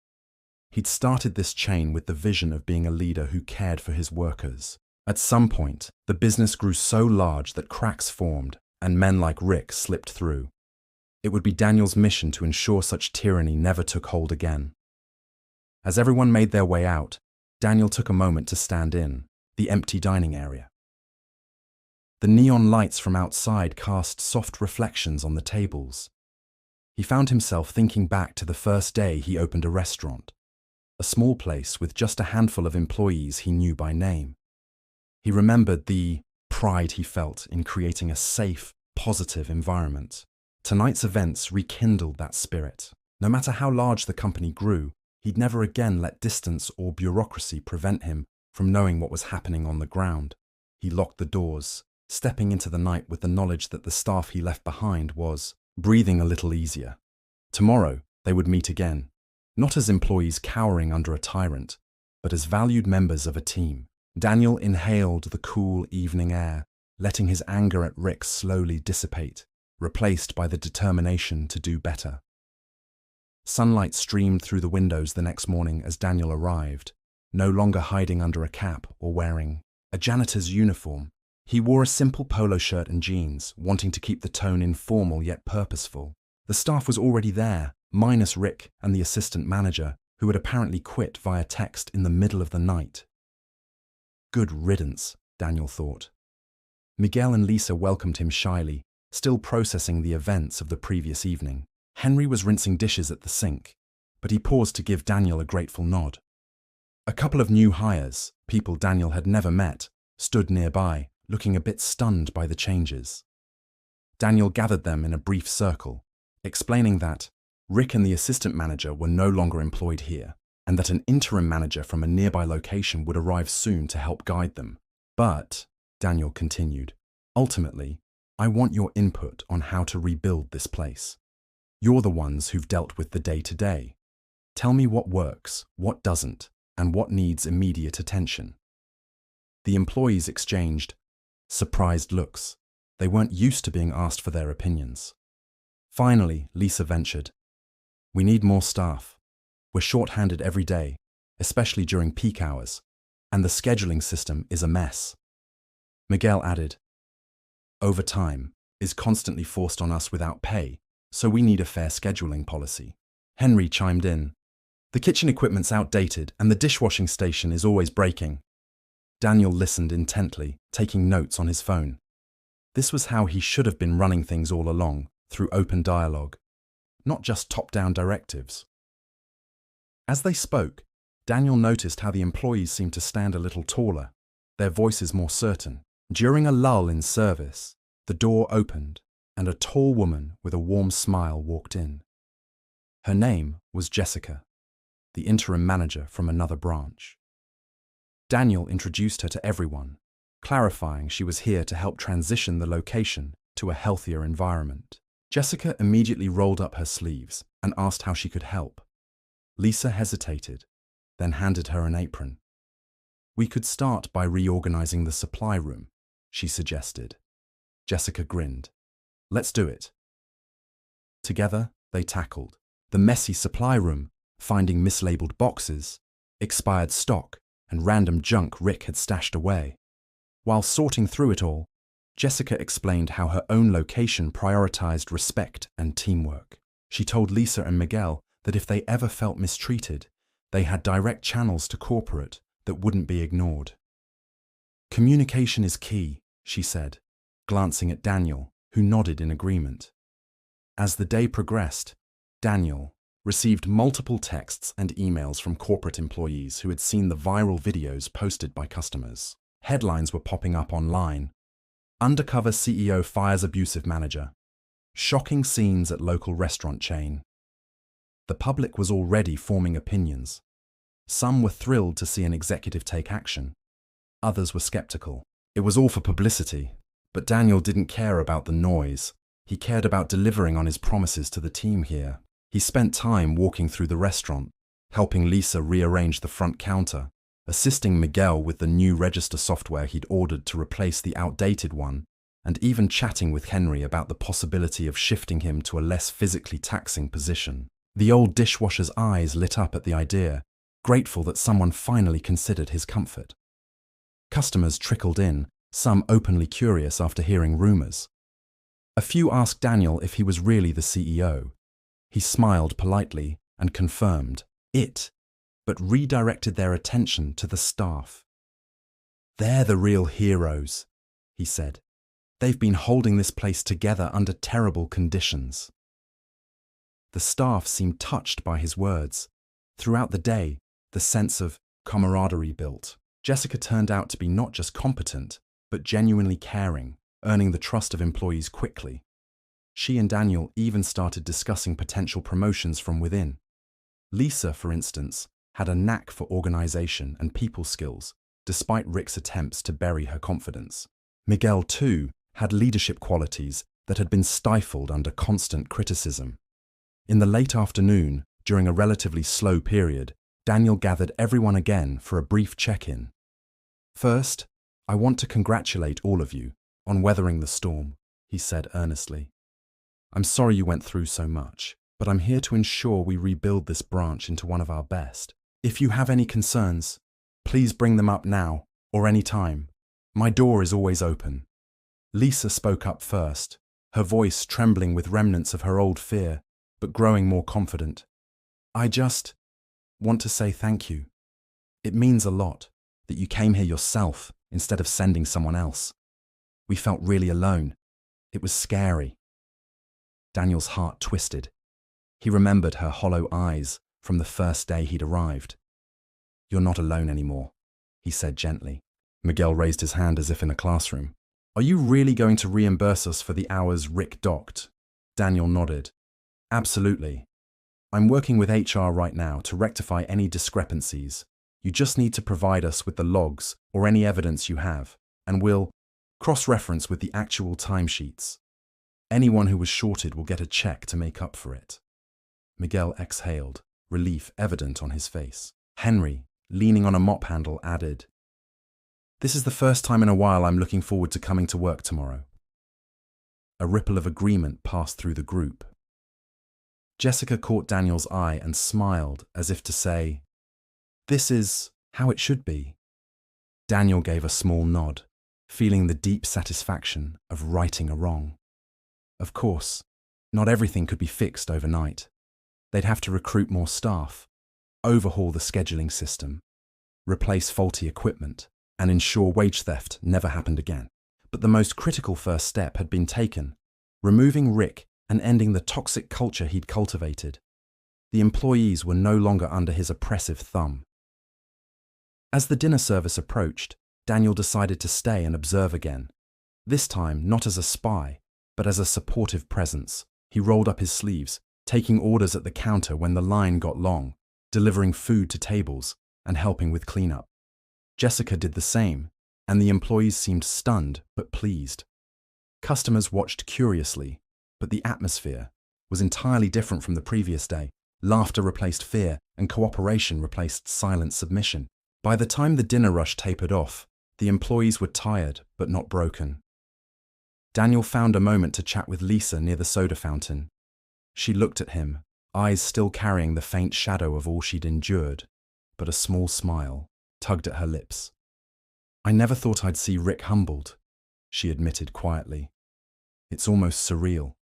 He'd started this chain with the vision of being a leader who cared for his workers. At some point, the business grew so large that cracks formed, and men like Rick slipped through. It would be Daniel's mission to ensure such tyranny never took hold again. As everyone made their way out, Daniel took a moment to stand in the empty dining area. The neon lights from outside cast soft reflections on the tables. He found himself thinking back to the first day he opened a restaurant, a small place with just a handful of employees he knew by name. He remembered the pride he felt in creating a safe, positive environment. Tonight's events rekindled that spirit. No matter how large the company grew, he'd never again let distance or bureaucracy prevent him from knowing what was happening on the ground. He locked the doors, stepping into the night with the knowledge that the staff he left behind was breathing a little easier. Tomorrow, they would meet again, not as employees cowering under a tyrant, but as valued members of a team. Daniel inhaled the cool evening air, letting his anger at Rick slowly dissipate, replaced by the determination to do better. Sunlight streamed through the windows the next morning as Daniel arrived, no longer hiding under a cap or wearing a janitor's uniform. He wore a simple polo shirt and jeans, wanting to keep the tone informal yet purposeful. The staff was already there, minus Rick and the assistant manager, who had apparently quit via text in the middle of the night. Good riddance, Daniel thought. Miguel and Lisa welcomed him shyly, still processing the events of the previous evening. Henry was rinsing dishes at the sink, but he paused to give Daniel a grateful nod. A couple of new hires, people Daniel had never met, stood nearby, looking a bit stunned by the changes. Daniel gathered them in a brief circle, explaining that Rick and the assistant manager were no longer employed here, and that an interim manager from a nearby location would arrive soon to help guide them. "But," Daniel continued, "ultimately, I want your input on how to rebuild this place. You're the ones who've dealt with the day-to-day. Tell me what works, what doesn't, and what needs immediate attention." The employees exchanged surprised looks. They weren't used to being asked for their opinions. Finally, Lisa ventured, "We need more staff. We're short-handed every day, especially during peak hours, and the scheduling system is a mess." Miguel added, "Overtime is constantly forced on us without pay, so we need a fair scheduling policy." Henry chimed in, "The kitchen equipment's outdated and the dishwashing station is always breaking." Daniel listened intently, taking notes on his phone. This was how he should have been running things all along, through open dialogue, not just top-down directives. As they spoke, Daniel noticed how the employees seemed to stand a little taller, their voices more certain. During a lull in service, the door opened and a tall woman with a warm smile walked in. Her name was Jessica, the interim manager from another branch. Daniel introduced her to everyone, clarifying she was here to help transition the location to a healthier environment. Jessica immediately rolled up her sleeves and asked how she could help. Lisa hesitated, then handed her an apron. "We could start by reorganizing the supply room," she suggested. Jessica grinned. "Let's do it." Together, they tackled the messy supply room, finding mislabeled boxes, expired stock, and random junk Rick had stashed away. While sorting through it all, Jessica explained how her own location prioritized respect and teamwork. She told Lisa and Miguel that if they ever felt mistreated, they had direct channels to corporate that wouldn't be ignored. Communication is key, she said, glancing at Daniel, who nodded in agreement. As the day progressed, Daniel received multiple texts and emails from corporate employees who had seen the viral videos posted by customers. Headlines were popping up online. Undercover CEO fires abusive manager. Shocking scenes at local restaurant chain. The public was already forming opinions. Some were thrilled to see an executive take action. Others were skeptical. It was all for publicity, but Daniel didn't care about the noise. He cared about delivering on his promises to the team here. He spent time walking through the restaurant, helping Lisa rearrange the front counter, assisting Miguel with the new register software he'd ordered to replace the outdated one, and even chatting with Henry about the possibility of shifting him to a less physically taxing position. The old dishwasher's eyes lit up at the idea, grateful that someone finally considered his comfort. Customers trickled in, some openly curious after hearing rumors. A few asked Daniel if he was really the CEO. He smiled politely and confirmed it, but redirected their attention to the staff. "They're the real heroes," he said. "They've been holding this place together under terrible conditions." The staff seemed touched by his words. Throughout the day, the sense of camaraderie built. Jessica turned out to be not just competent, but genuinely caring, earning the trust of employees quickly. She and Daniel even started discussing potential promotions from within. Lisa, for instance, had a knack for organization and people skills, despite Rick's attempts to bury her confidence. Miguel, too, had leadership qualities that had been stifled under constant criticism. In the late afternoon, during a relatively slow period, Daniel gathered everyone again for a brief check-in. "First, I want to congratulate all of you on weathering the storm," he said earnestly. "I'm sorry you went through so much, but I'm here to ensure we rebuild this branch into one of our best. If you have any concerns, please bring them up now or any time. My door is always open." Lisa spoke up first, her voice trembling with remnants of her old fear, but growing more confident. "I just want to say thank you. It means a lot that you came here yourself instead of sending someone else. We felt really alone. It was scary." Daniel's heart twisted. He remembered her hollow eyes from the first day he'd arrived. "You're not alone anymore," he said gently. Miguel raised his hand as if in a classroom. "Are you really going to reimburse us for the hours Rick docked?" Daniel nodded. "Absolutely. I'm working with HR right now to rectify any discrepancies. You just need to provide us with the logs or any evidence you have, and we'll cross-reference with the actual timesheets. Anyone who was shorted will get a check to make up for it." Miguel exhaled, relief evident on his face. Henry, leaning on a mop handle, added, "This is the first time in a while I'm looking forward to coming to work tomorrow." A ripple of agreement passed through the group. Jessica caught Daniel's eye and smiled as if to say, "This is how it should be." Daniel gave a small nod, feeling the deep satisfaction of righting a wrong. Of course, not everything could be fixed overnight. They'd have to recruit more staff, overhaul the scheduling system, replace faulty equipment, and ensure wage theft never happened again. But the most critical first step had been taken, removing Rick and ending the toxic culture he'd cultivated. The employees were no longer under his oppressive thumb. As the dinner service approached, Daniel decided to stay and observe again. This time, not as a spy, but as a supportive presence. He rolled up his sleeves, taking orders at the counter when the line got long, delivering food to tables, and helping with cleanup. Jessica did the same, and the employees seemed stunned but pleased. Customers watched curiously, but the atmosphere was entirely different from the previous day. Laughter replaced fear, and cooperation replaced silent submission. By the time the dinner rush tapered off, the employees were tired but not broken. Daniel found a moment to chat with Lisa near the soda fountain. She looked at him, eyes still carrying the faint shadow of all she'd endured, but a small smile tugged at her lips. "I never thought I'd see Rick humbled," she admitted quietly. "It's almost surreal."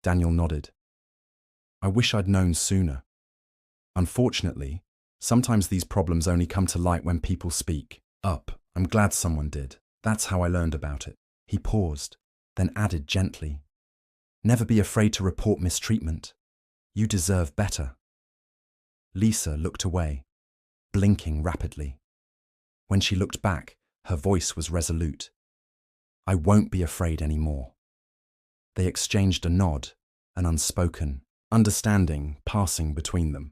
Daniel nodded. "I wish I'd known sooner. Unfortunately, sometimes these problems only come to light when people speak up. I'm glad someone did. That's how I learned about it. He paused, then added gently, never be afraid to report mistreatment. You deserve better. Lisa looked away, blinking rapidly. When she looked back, her voice was resolute. I won't be afraid anymore. They exchanged a nod, an unspoken understanding passing between them.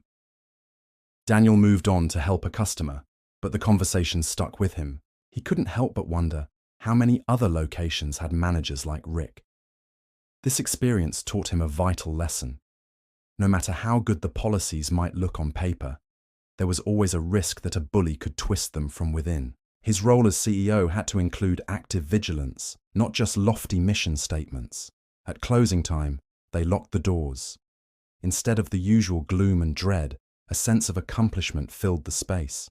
Daniel moved on to help a customer, but the conversation stuck with him. He couldn't help but wonder how many other locations had managers like Rick. This experience taught him a vital lesson. No matter how good the policies might look on paper, there was always a risk that a bully could twist them from within. His role as CEO had to include active vigilance, not just lofty mission statements. At closing time, they locked the doors. Instead of the usual gloom and dread, a sense of accomplishment filled the space.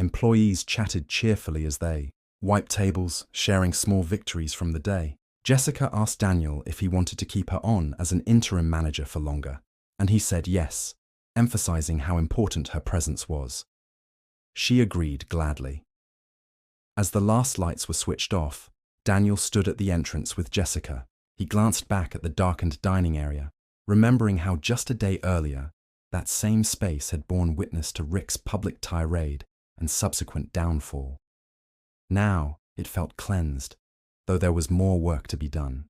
Employees chatted cheerfully as they wiped tables, sharing small victories from the day. Jessica asked Daniel if he wanted to keep her on as an interim manager for longer, and he said yes, emphasizing how important her presence was. She agreed gladly. As the last lights were switched off, Daniel stood at the entrance with Jessica. He glanced back at the darkened dining area, remembering how just a day earlier, that same space had borne witness to Rick's public tirade and subsequent downfall. Now it felt cleansed, though there was more work to be done.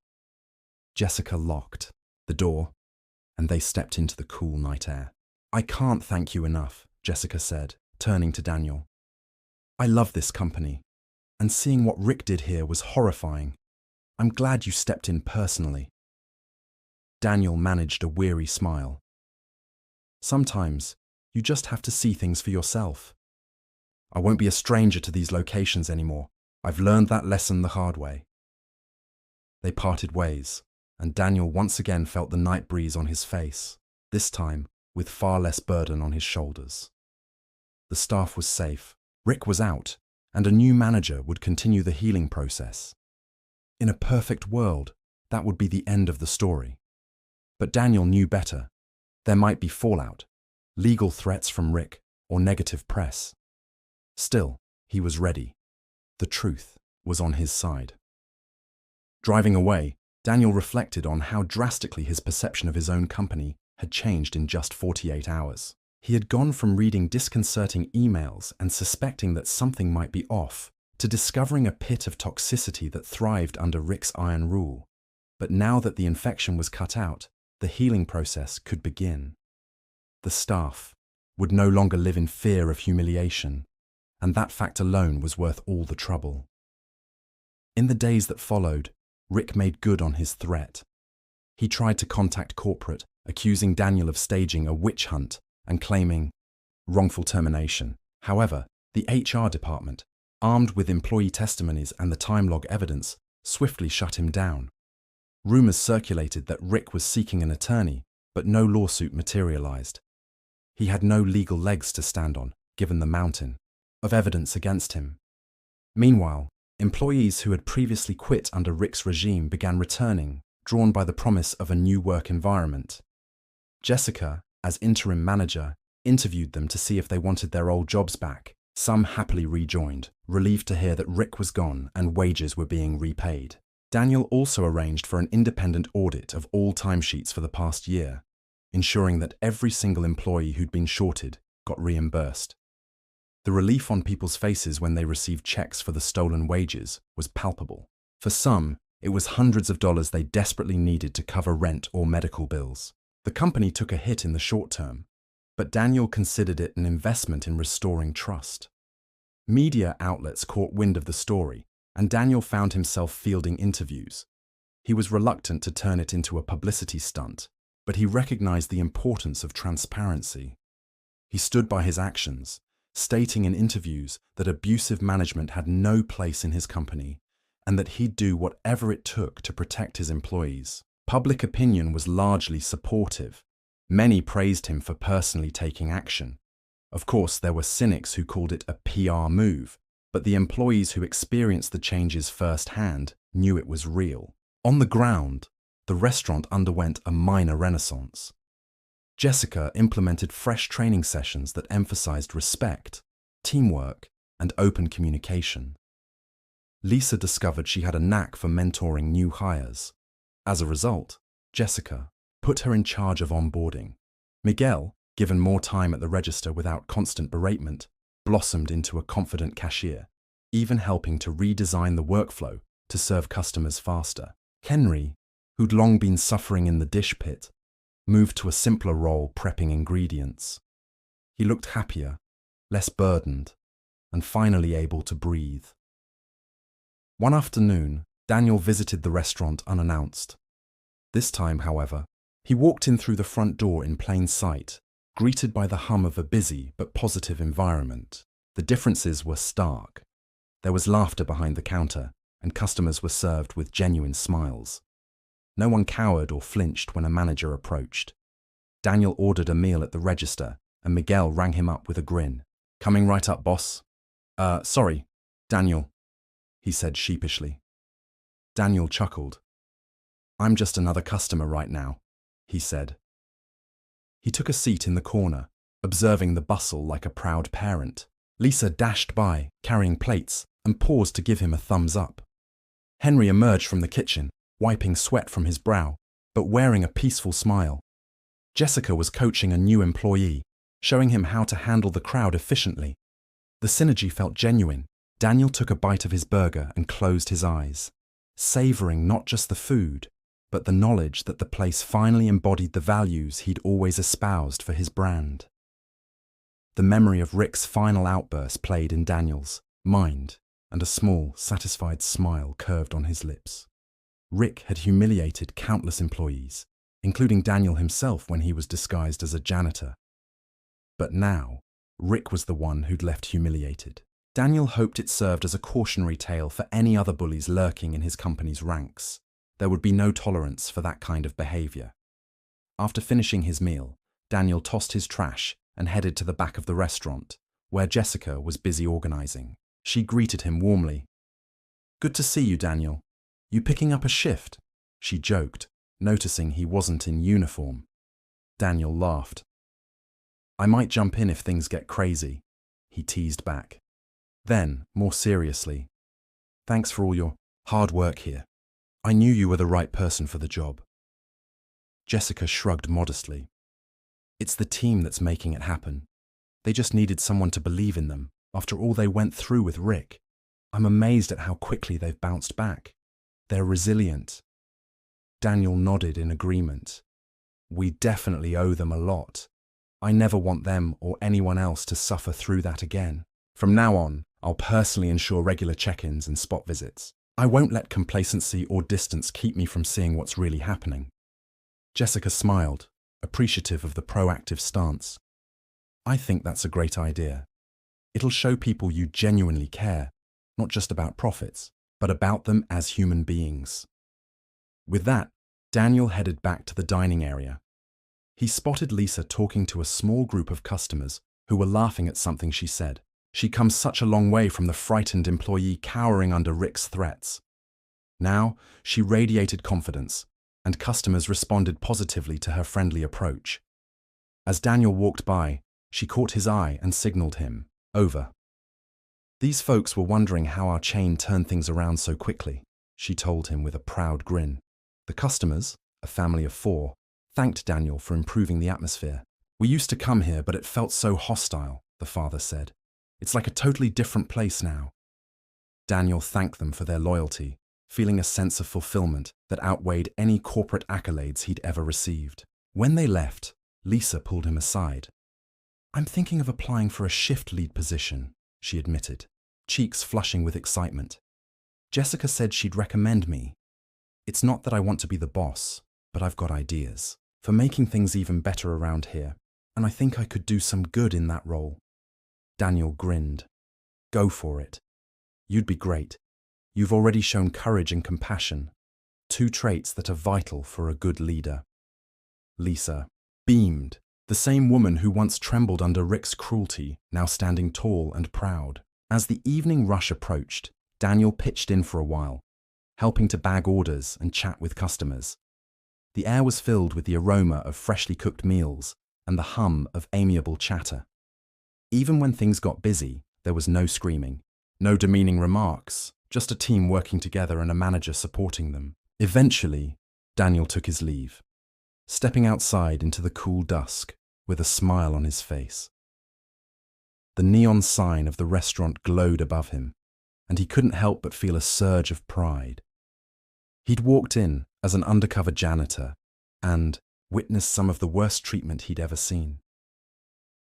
Jessica locked the door, and they stepped into the cool night air. I can't thank you enough, Jessica said, turning to Daniel. I love this company, and seeing what Rick did here was horrifying. I'm glad you stepped in personally. Daniel managed a weary smile. Sometimes, you just have to see things for yourself. I won't be a stranger to these locations anymore. I've learned that lesson the hard way. They parted ways, and Daniel once again felt the night breeze on his face, this time with far less burden on his shoulders. The staff was safe, Rick was out, and a new manager would continue the healing process. In a perfect world, that would be the end of the story. But Daniel knew better. There might be fallout, legal threats from Rick, or negative press. Still, he was ready. The truth was on his side. Driving away, Daniel reflected on how drastically his perception of his own company had changed in just 48 hours. He had gone from reading disconcerting emails and suspecting that something might be off, to discovering a pit of toxicity that thrived under Rick's iron rule. But now that the infection was cut out, the healing process could begin. The staff would no longer live in fear of humiliation, and that fact alone was worth all the trouble. In the days that followed, Rick made good on his threat. He tried to contact corporate, accusing Daniel of staging a witch hunt and claiming wrongful termination. However, the HR department, armed with employee testimonies and the time log evidence, swiftly shut him down. Rumors circulated that Rick was seeking an attorney, but no lawsuit materialized. He had no legal legs to stand on, given the mountain of evidence against him. Meanwhile, employees who had previously quit under Rick's regime began returning, drawn by the promise of a new work environment. Jessica, as interim manager, interviewed them to see if they wanted their old jobs back. Some happily rejoined, relieved to hear that Rick was gone and wages were being repaid. Daniel also arranged for an independent audit of all timesheets for the past year, ensuring that every single employee who'd been shorted got reimbursed. The relief on people's faces when they received checks for the stolen wages was palpable. For some, it was hundreds of dollars they desperately needed to cover rent or medical bills. The company took a hit in the short term, but Daniel considered it an investment in restoring trust. Media outlets caught wind of the story, and Daniel found himself fielding interviews. He was reluctant to turn it into a publicity stunt, but he recognized the importance of transparency. He stood by his actions, stating in interviews that abusive management had no place in his company and that he'd do whatever it took to protect his employees. Public opinion was largely supportive. Many praised him for personally taking action. Of course, there were cynics who called it a PR move, but the employees who experienced the changes firsthand knew it was real. On the ground, the restaurant underwent a minor renaissance. Jessica implemented fresh training sessions that emphasized respect, teamwork, and open communication. Lisa discovered she had a knack for mentoring new hires. As a result, Jessica put her in charge of onboarding. Miguel, given more time at the register without constant beratement, blossomed into a confident cashier, even helping to redesign the workflow to serve customers faster. Henry, who'd long been suffering in the dish pit, moved to a simpler role prepping ingredients. He looked happier, less burdened, and finally able to breathe. One afternoon, Daniel visited the restaurant unannounced. This time, however, he walked in through the front door in plain sight, greeted by the hum of a busy but positive environment. The differences were stark. There was laughter behind the counter, and customers were served with genuine smiles. No one cowered or flinched when a manager approached. Daniel ordered a meal at the register, and Miguel rang him up with a grin. "Coming right up, boss." Sorry, Daniel," he said sheepishly. Daniel chuckled. "I'm just another customer right now," he said. He took a seat in the corner, observing the bustle like a proud parent. Lisa dashed by, carrying plates, and paused to give him a thumbs up. Henry emerged from the kitchen, wiping sweat from his brow, but wearing a peaceful smile. Jessica was coaching a new employee, showing him how to handle the crowd efficiently. The synergy felt genuine. Daniel took a bite of his burger and closed his eyes, savoring not just the food, but the knowledge that the place finally embodied the values he'd always espoused for his brand. The memory of Rick's final outburst played in Daniel's mind, and a small, satisfied smile curved on his lips. Rick had humiliated countless employees, including Daniel himself when he was disguised as a janitor. But now, Rick was the one who'd left humiliated. Daniel hoped it served as a cautionary tale for any other bullies lurking in his company's ranks. There would be no tolerance for that kind of behavior. After finishing his meal, Daniel tossed his trash and headed to the back of the restaurant, where Jessica was busy organizing. She greeted him warmly. "Good to see you, Daniel. You picking up a shift?" she joked, noticing he wasn't in uniform. Daniel laughed. "I might jump in if things get crazy," he teased back. Then, more seriously, "Thanks for all your hard work here. I knew you were the right person for the job." Jessica shrugged modestly. "It's the team that's making it happen. They just needed someone to believe in them after all they went through with Rick. I'm amazed at how quickly they've bounced back. They're resilient." Daniel nodded in agreement. "We definitely owe them a lot. I never want them or anyone else to suffer through that again. From now on, I'll personally ensure regular check-ins and spot visits. I won't let complacency or distance keep me from seeing what's really happening." Jessica smiled, appreciative of the proactive stance. "I think that's a great idea. It'll show people you genuinely care, not just about profits, but about them as human beings." With that, Daniel headed back to the dining area. He spotted Lisa talking to a small group of customers who were laughing at something she said. She'd come such a long way from the frightened employee cowering under Rick's threats. Now, she radiated confidence, and customers responded positively to her friendly approach. As Daniel walked by, she caught his eye and signaled him, "Over." "These folks were wondering how our chain turned things around so quickly," she told him with a proud grin. The customers, a family of 4, thanked Daniel for improving the atmosphere. "We used to come here, but it felt so hostile," the father said. "It's like a totally different place now." Daniel thanked them for their loyalty, feeling a sense of fulfillment that outweighed any corporate accolades he'd ever received. When they left, Lisa pulled him aside. "I'm thinking of applying for a shift lead position," she admitted, cheeks flushing with excitement. "Jessica said she'd recommend me. It's not that I want to be the boss, but I've got ideas for making things even better around here, and I think I could do some good in that role." Daniel grinned. "Go for it. You'd be great. You've already shown courage and compassion, 2 traits that are vital for a good leader." Lisa beamed, the same woman who once trembled under Rick's cruelty, now standing tall and proud. As the evening rush approached, Daniel pitched in for a while, helping to bag orders and chat with customers. The air was filled with the aroma of freshly cooked meals and the hum of amiable chatter. Even when things got busy, there was no screaming, no demeaning remarks, just a team working together and a manager supporting them. Eventually, Daniel took his leave, stepping outside into the cool dusk with a smile on his face. The neon sign of the restaurant glowed above him, and he couldn't help but feel a surge of pride. He'd walked in as an undercover janitor and witnessed some of the worst treatment he'd ever seen.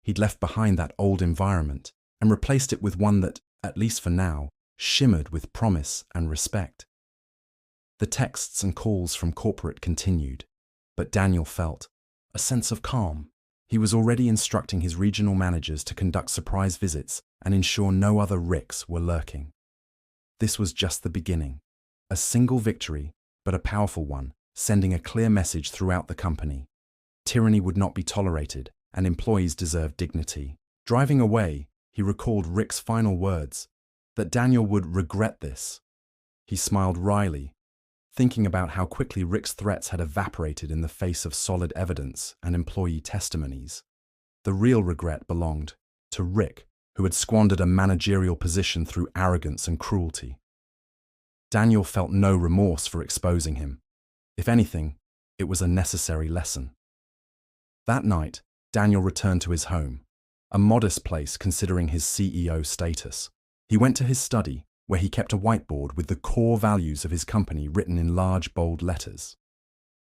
He'd left behind that old environment and replaced it with one that, at least for now, shimmered with promise and respect. The texts and calls from corporate continued, but Daniel felt a sense of calm. He was already instructing his regional managers to conduct surprise visits and ensure no other Ricks were lurking. This was just the beginning. A single victory, but a powerful one, sending a clear message throughout the company. Tyranny would not be tolerated, and employees deserved dignity. Driving away, he recalled Rick's final words, that Daniel would regret this. He smiled wryly, thinking about how quickly Rick's threats had evaporated in the face of solid evidence and employee testimonies. The real regret belonged to Rick, who had squandered a managerial position through arrogance and cruelty. Daniel felt no remorse for exposing him. If anything, it was a necessary lesson. That night, Daniel returned to his home, a modest place considering his CEO status. He went to his study, where he kept a whiteboard with the core values of his company written in large, bold letters.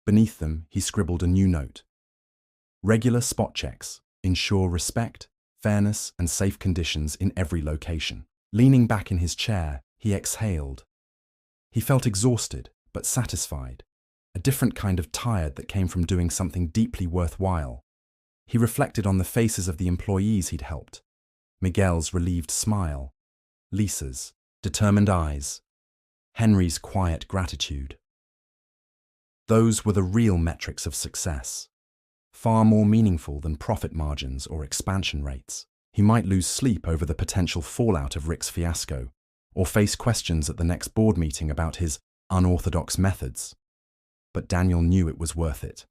Beneath them, he scribbled a new note. Regular spot checks ensure respect, fairness, and safe conditions in every location. Leaning back in his chair, he exhaled. He felt exhausted, but satisfied, a different kind of tired that came from doing something deeply worthwhile. He reflected on the faces of the employees he'd helped. Miguel's relieved smile, Lisa's determined eyes, Henry's quiet gratitude. Those were the real metrics of success, far more meaningful than profit margins or expansion rates. He might lose sleep over the potential fallout of Rick's fiasco, or face questions at the next board meeting about his unorthodox methods. But Daniel knew it was worth it.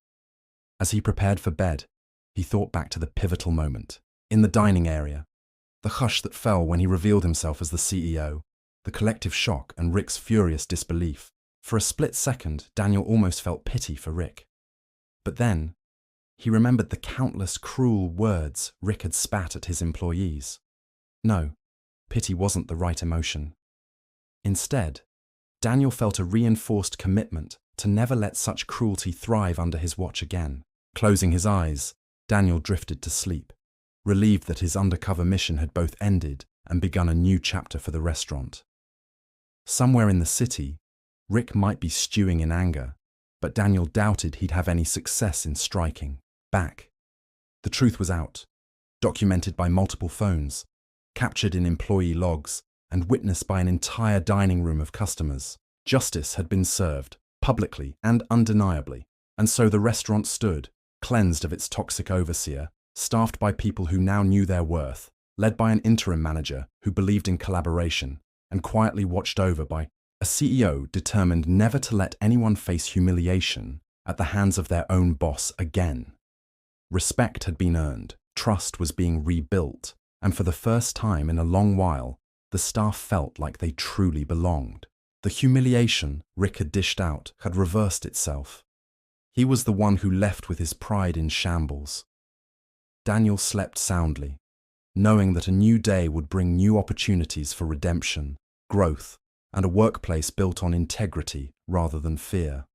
As he prepared for bed, he thought back to the pivotal moment. In the dining area, the hush that fell when he revealed himself as the CEO, the collective shock and Rick's furious disbelief. For a split second, Daniel almost felt pity for Rick. But then, he remembered the countless cruel words Rick had spat at his employees. No, pity wasn't the right emotion. Instead, Daniel felt a reinforced commitment to never let such cruelty thrive under his watch again. Closing his eyes, Daniel drifted to sleep, relieved that his undercover mission had both ended and begun a new chapter for the restaurant. Somewhere in the city, Rick might be stewing in anger, but Daniel doubted he'd have any success in striking back. The truth was out, documented by multiple phones, captured in employee logs, and witnessed by an entire dining room of customers. Justice had been served, publicly and undeniably, and so the restaurant stood, cleansed of its toxic overseer, staffed by people who now knew their worth, led by an interim manager who believed in collaboration, and quietly watched over by a CEO determined never to let anyone face humiliation at the hands of their own boss again. Respect had been earned, trust was being rebuilt, and for the first time in a long while, the staff felt like they truly belonged. The humiliation Rick had dished out had reversed itself. He was the one who left with his pride in shambles. Daniel slept soundly, knowing that a new day would bring new opportunities for redemption, growth, and a workplace built on integrity rather than fear.